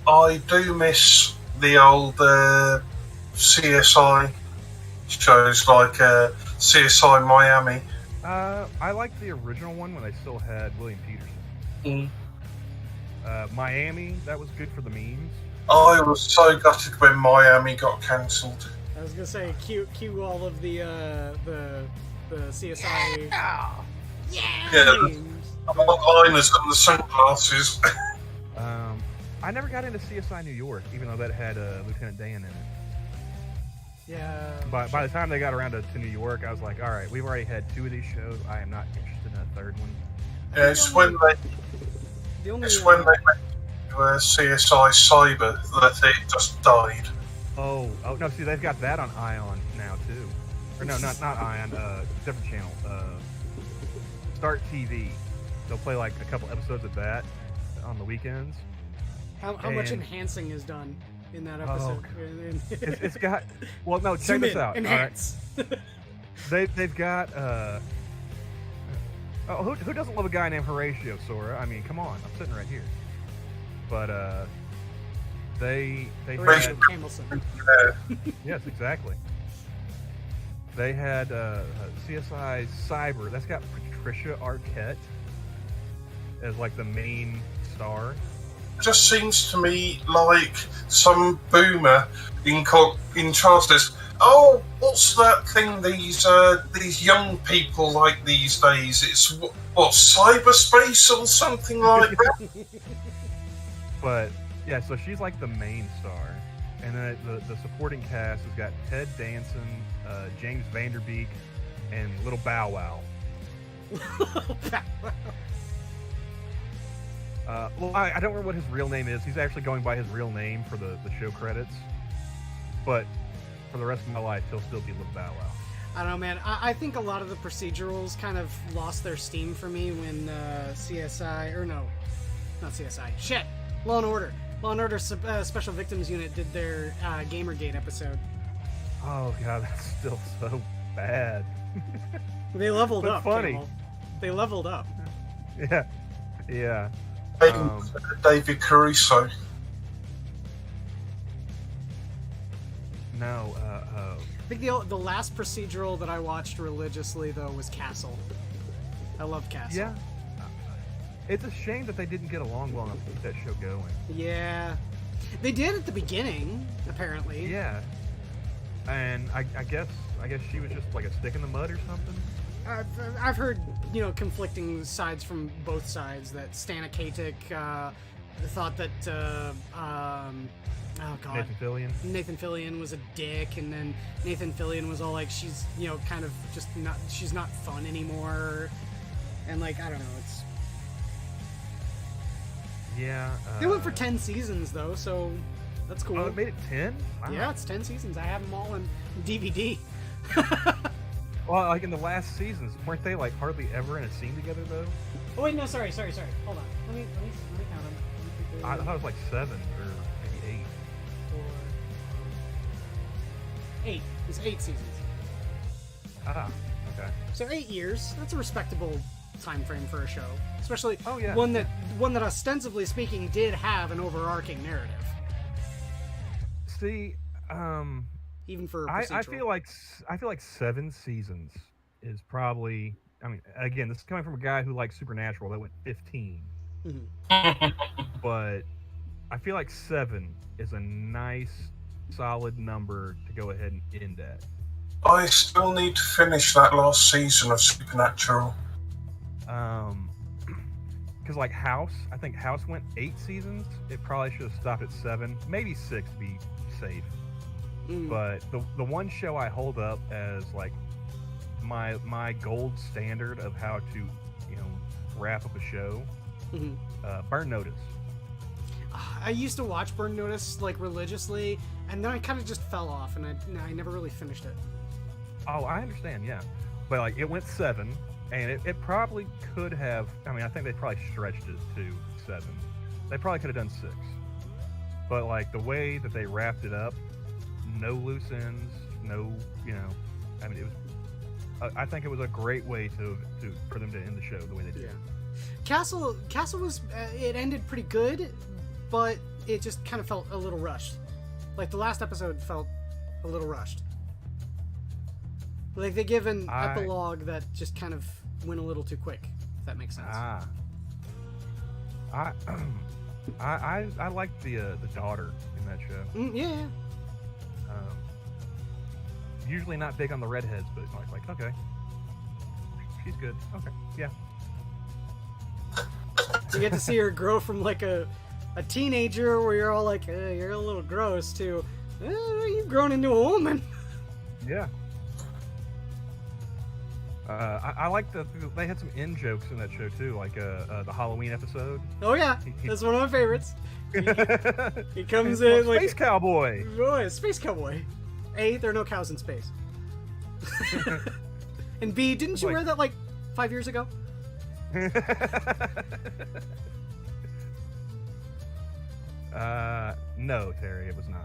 I do miss the old CSI shows like CSI Miami. I liked the original one when they still had William Peterson. Miami, that was good for the memes. I was so gutted when Miami got cancelled. I was gonna say cue all of the CSI. Yeah, the liners and the sunglasses. I never got into CSI New York, even though that had Lieutenant Dan in it. Yeah. By the time they got around to New York, I was like, all right, we've already had 2 of these shows. I am not interested in a third one. Yeah, it's when they went to CSI Cyber that it just died. Oh no! See, they've got that on Ion now too. Or no, not Ion. Different channel. Start TV. They'll play like a couple episodes of that on the weekends. How much enhancing is done in that episode? It's got. Well, no, check this out. Enhance. Right. They've got. Who doesn't love a guy named Horatio, Sora? I mean, come on, I'm sitting right here. But they had. Yes, exactly. They had CSI Cyber. That's got Patricia Arquette as like the main star. Just seems to me like some boomer in charge says, "Oh, what's that thing these young people like these days? It's what cyberspace or something like that." But yeah, so she's like the main star, and then the supporting cast has got Ted Danson, James Vanderbeek, and Little Bow Wow. Well, I don't remember what his real name is. He's actually going by his real name for the show credits. But for the rest of my life, he'll still be Little Bow Wow. I don't know, man. I think a lot of the procedurals kind of lost their steam for me when CSI... Or no, not CSI. Shit! Law & Order. Law & Order Special Victims Unit did their Gamergate episode. Oh, God, that's still so bad. They leveled up. Funny. Campbell. They leveled up. Yeah. David Caruso. No. I think the last procedural that I watched religiously, though, was Castle. I love Castle. Yeah. It's a shame that they didn't get along well enough to keep that show going. Yeah. They did at the beginning, apparently. Yeah. And I guess she was just like a stick in the mud or something. I've heard, conflicting sides from both sides, that Stana Katic thought that oh god, Nathan Fillion was a dick, and then Nathan Fillion was all like, she's, you know, kind of just not, she's not fun anymore, and like, I don't know, it's. Yeah. They went for 10 seasons though, so that's cool. Oh, it made it 10? Wow. Yeah, it's 10 seasons. I have them all on DVD. Well, like in the last seasons, weren't they like hardly ever in a scene together though? Oh wait, no, sorry. Hold on. Let me count them. I thought it was like 7 or maybe 8. 8. It's 8 seasons. Ah, okay. So 8 years. That's a respectable time frame for a show, especially yeah. one that ostensibly speaking did have an overarching narrative. See, even for I feel like 7 seasons is probably. I mean, again, this is coming from a guy who likes Supernatural that went 15. Mm-hmm. But I feel like 7 is a nice, solid number to go ahead and end at. I still need to finish that last season of Supernatural. Because like House, I think House went 8 seasons. It probably should have stopped at 7, maybe 6 to be safe. But the one show I hold up as like my gold standard of how to, you know, wrap up a show, Burn Notice. I used to watch Burn Notice like religiously, and then I kind of just fell off, and I never really finished it. Oh, I understand, yeah. But like it went 7, and it probably could have. I mean, I think they probably stretched it to 7. They probably could have done 6. But like the way that they wrapped it up, no loose ends, no, you know. I mean, it was. I think it was a great way for them to end the show the way they did. Yeah. Castle was it ended pretty good, but it just kind of felt a little rushed. Like the last episode felt a little rushed. Like they give an epilogue that just kind of went a little too quick. If that makes sense. I liked the daughter in that show. Yeah. Usually not big on the redheads, but like okay, she's good. Okay, yeah. You get to see her grow from like a teenager where you're all like, you're a little gross, to you've grown into a woman. Yeah. I like they had some in jokes in that show too, like the Halloween episode. Oh yeah, that's one of my favorites. He comes in like Space Cowboy. Oh, Space Cowboy. A, there are no cows in space. And B, didn't you wear that like 5 years ago? No, Terry, it was not.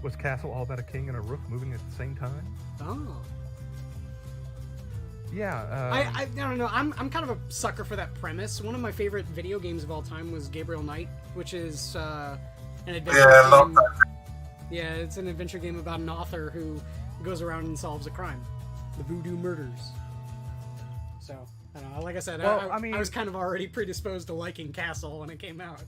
Was Castle all about a king and a rook moving at the same time? Oh. Yeah. I don't know. I'm kind of a sucker for that premise. One of my favorite video games of all time was Gabriel Knight, which is an adventure game. I love that. Yeah, it's an adventure game about an author who goes around and solves a crime. The Voodoo Murders. So, I don't know. Like I said, well, I was kind of already predisposed to liking Castle when it came out.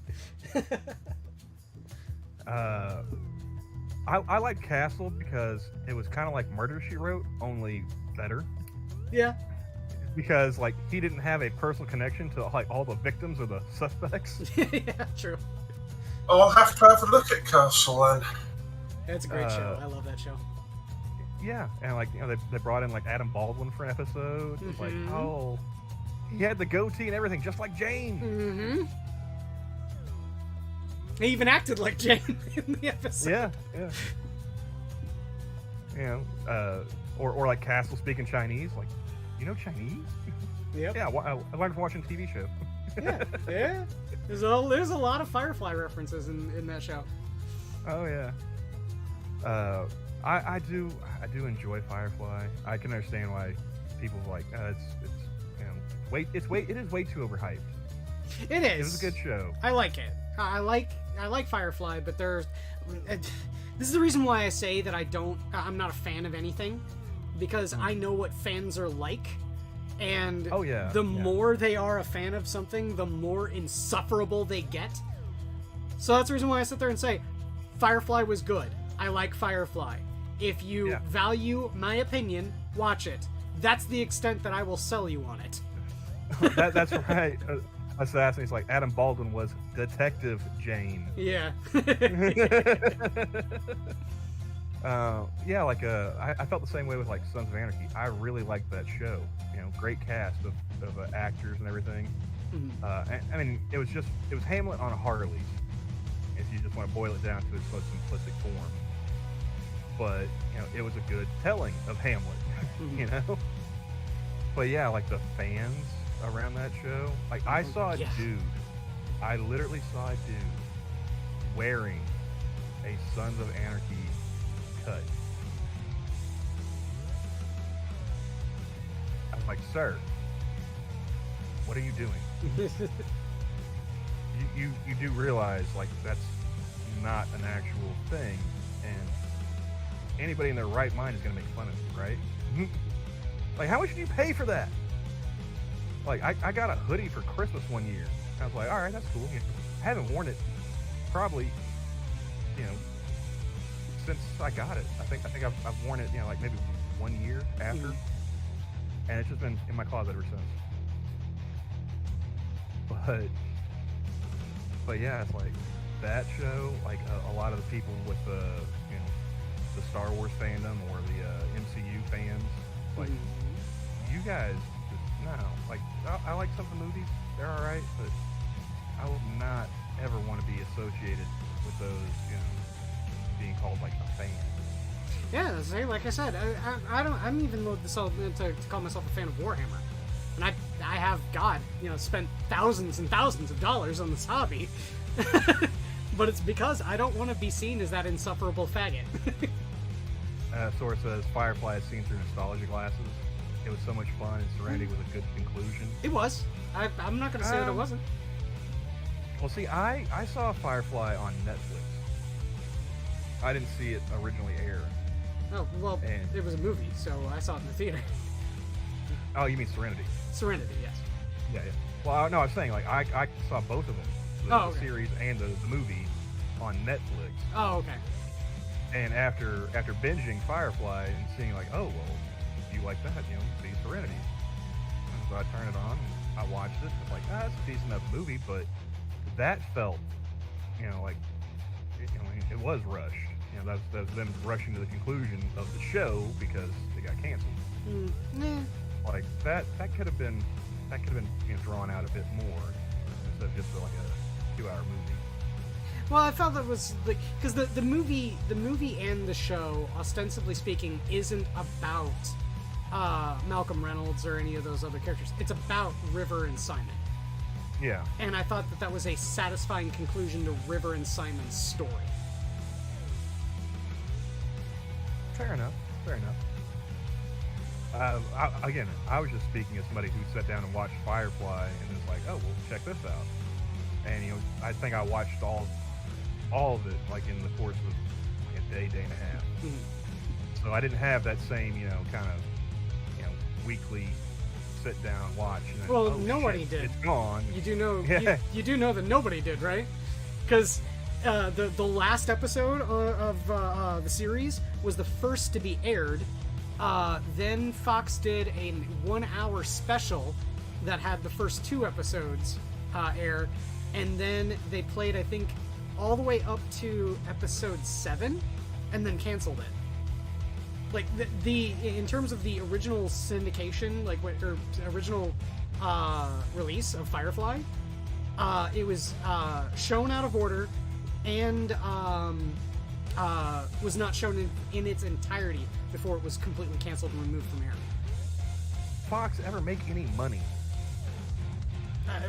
I like Castle because it was kind of like Murder, She Wrote, only better. Yeah. Because, like, he didn't have a personal connection to, like, all the victims or the suspects. Yeah, true. I'll have to have a look at Castle then. It's a great show. I love that show. Yeah, and like, you know, they brought in like Adam Baldwin for an episode. It's like, oh, he had the goatee and everything, just like Jane. Mm-hmm. He even acted like Jane in the episode. Yeah, yeah. You know, or like Castle speaking Chinese, like, you know Chinese? Yep. Yeah, I learned from watching a TV show. Yeah. There's a lot of Firefly references in that show. Oh yeah. I do enjoy Firefly. I can understand why people are like, it's you know, it is way too overhyped. It is. It was a good show. I like it. I like Firefly, but there's this is the reason why I say that I'm not a fan of anything, because I know what fans are like, and more they are a fan of something, the more insufferable they get. So that's the reason why I sit there and say Firefly was good. I like Firefly. If you value my opinion, watch it. That's the extent that I will sell you on it. That's right. assassin. He's like, Adam Baldwin was Detective Jane. Yeah. Yeah, like I felt the same way with like Sons of Anarchy. I really liked that show. You know, great cast of actors and everything. I mean, it was Hamlet on a Harley, if you just want to boil it down to its most simplistic form. But you know, it was a good telling of Hamlet. You know. But yeah, like the fans around that show, like I saw a dude. I literally saw a dude wearing a Sons of Anarchy cut. I was like, sir, what are you doing? you do realize like that's not an actual thing, and anybody in their right mind is gonna make fun of you, right? Like, how much did you pay for that? Like, I got a hoodie for Christmas one year. I was like, all right, that's cool. I haven't worn it probably, you know, since I got it. I think I've worn it, you know, like maybe 1 year after, and it's just been in my closet ever since. But yeah, it's like that show. Like a lot of the people with the, you know, the Star Wars fandom or the MCU fans, like you guys, just no. Like I like some of the movies; they're all right, but I would not ever want to be associated with those, you know, being called like a fan. Yeah, see, like I said, I don't. I'm even loath to call myself a fan of Warhammer, and I have, God, you know, spent thousands and thousands of dollars on this hobby, but it's because I don't want to be seen as that insufferable faggot. Source says Firefly is seen through nostalgia glasses. It was so much fun, and Serenity was a good conclusion. It was. I'm not going to say that it wasn't. Well, see, I saw Firefly on Netflix. I didn't see it originally air. Oh, well, it was a movie, so I saw it in the theater. Oh, you mean Serenity? Serenity, yes. Yeah. Well, no, I was saying, like, I saw both of them. The series and the movie on Netflix. Oh, okay. And after binging Firefly and seeing, like, oh, well, if you like that, you know, see Serenity. And so I turned it on, and I watched it, and it's like, that's a decent enough movie, but that felt, you know, like, it was rushed. You know, that was them rushing to the conclusion of the show because they got canceled. Like that could have been you know, drawn out a bit more instead of just like a 2-hour movie. Well, I felt that was like because the movie and the show, ostensibly speaking, isn't about Malcolm Reynolds or any of those other characters. It's about River and Simon. Yeah. And I thought that was a satisfying conclusion to River and Simon's story. Fair enough. I was just speaking as somebody who sat down and watched Firefly and was like, oh, well, check this out. And, you know, I think I watched all of it, like, in the course of like a day and a half. So I didn't have that same, you know, kind of, you know, weekly sit down watch. And then, well, nobody did. It's gone. You do know, you do know that nobody did, right? Because the last episode of the series was the first to be aired. Then Fox did a 1-hour special that had the first 2 episodes air, and then they played, I think, all the way up to episode 7, and then canceled it. Like the in terms of the original syndication, like or original release of Firefly, it was shown out of order and was not shown in its entirety before it was completely canceled and removed from air. Fox ever make any money?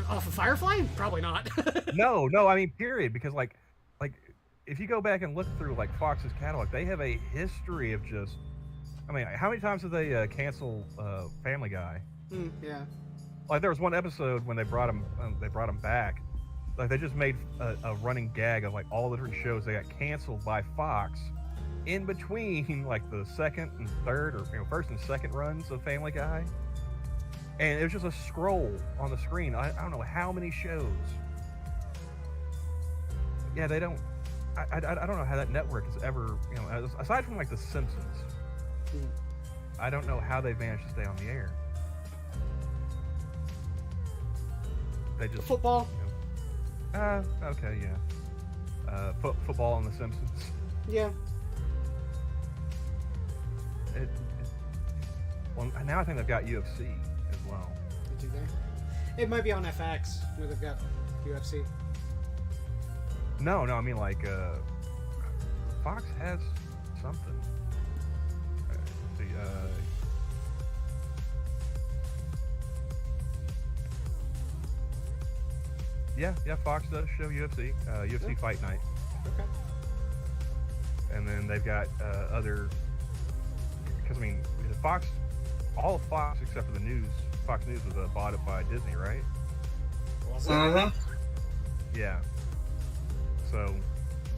Off of Firefly? Probably not. No, I mean, period. Because like, if you go back and look through like Fox's catalog, they have a history of just. I mean, how many times did they cancel Family Guy? Yeah. Like there was one episode when they brought him back. Like they just made a running gag of like all the different shows they got canceled by Fox in between like the second and third or first and second runs of Family Guy. And it was just a scroll on the screen. I don't know how many shows. Yeah, they don't. I don't know how that network has ever, aside from like The Simpsons, I don't know how they managed to stay on the air. they just Football. Okay, yeah. Football and The Simpsons. Yeah. Well, now I think they've got UFC as well. Do they? It might be on FX where they've got UFC. No, I mean like Fox has something. Yeah, Fox does show UFC, UFC Fight Night. Okay. And then they've got other, because I mean, Fox, all of Fox except for the news, Fox News was bought up by Disney, right? Yeah. So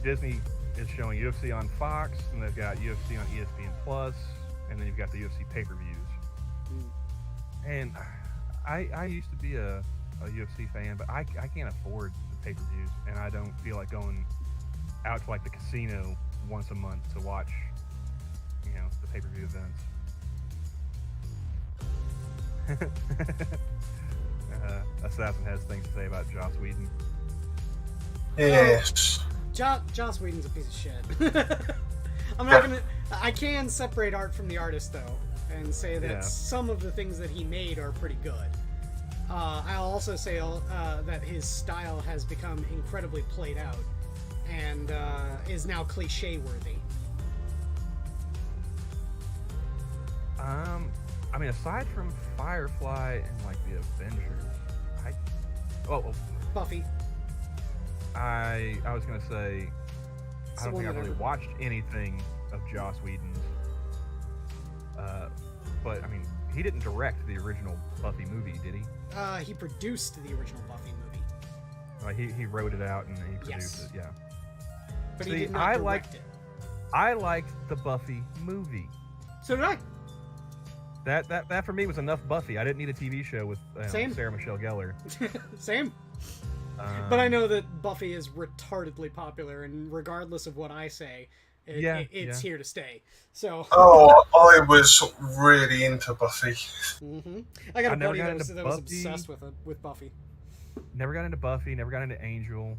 Disney is showing UFC on Fox, and they've got UFC on ESPN Plus, and then you've got the UFC pay-per-views. And I used to be a UFC fan, but I can't afford the pay-per-views, and I don't feel like going out to like the casino once a month to watch, the pay-per-view events. Assassin has things to say about Joss Whedon. Yes. Joss Whedon's a piece of shit. I'm not gonna. I can separate art from the artist though, and say that some of the things that he made are pretty good. I'll also say that his style has become incredibly played out, and is now cliche worthy. I mean, aside from Firefly and like the Avengers, Buffy. I was gonna say, I don't think I've really watched anything of Joss Whedon's. But I mean, he didn't direct the original Buffy movie, did he? He produced the original Buffy movie. He wrote it out and he produced it. Yeah. But he did not direct it. I liked the Buffy movie. So did I. That for me was enough Buffy. I didn't need a TV show with Sarah Michelle Gellar. Same. But I know that Buffy is retardedly popular, and regardless of what I say, it's here to stay. So. Oh, I was really into Buffy. I got a buddy that was obsessed with Buffy. Never got into Buffy. Never got into Angel.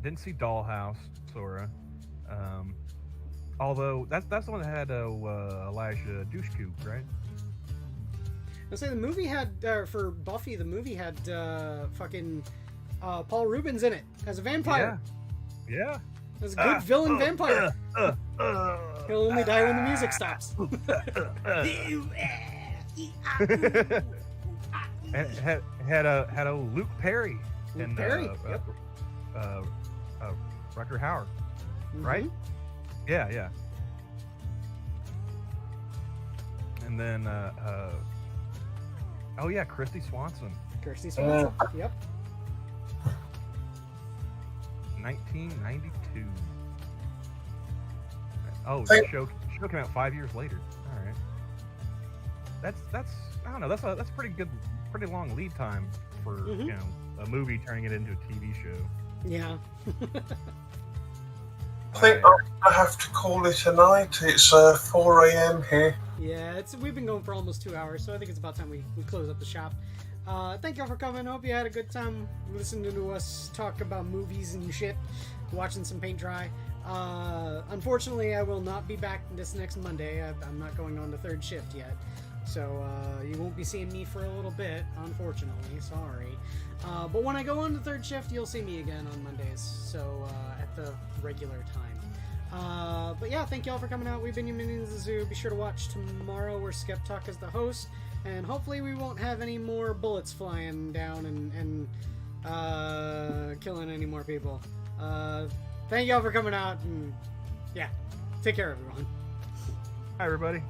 Didn't see Dollhouse, Sora. Although that's the one that had Elijah Dushku, right? I say the movie had for Buffy. The movie had fucking Paul Rubens in it as a vampire. Yeah. As a good villain vampire. He'll only die when the music stops. had a Luke Perry. Luke Perry. Rutger Hauer, right? Yeah. And then, Christy Swanson. Yep. 1992. Oh, the show came out 5 years later. All right. That's I don't know. That's a pretty long lead time for a movie turning it into a TV show. Yeah. I think I'm gonna have to call it a night. It's 4 a.m. here. Yeah, we've been going for almost 2 hours, so I think it's about time we close up the shop. Thank y'all for coming. Hope you had a good time listening to us talk about movies and shit, watching some paint dry. Unfortunately, I will not be back this next Monday. I'm not going on the third shift yet, so you won't be seeing me for a little bit, unfortunately. Sorry. But when I go on the third shift, you'll see me again on Mondays, so at the regular time. But yeah, thank y'all for coming out. We've been your Minions of the Zoo. Be sure to watch tomorrow where Skep Tock is the host, and hopefully we won't have any more bullets flying down and killing any more people. Thank y'all for coming out, and yeah, take care, everyone. Hi, everybody.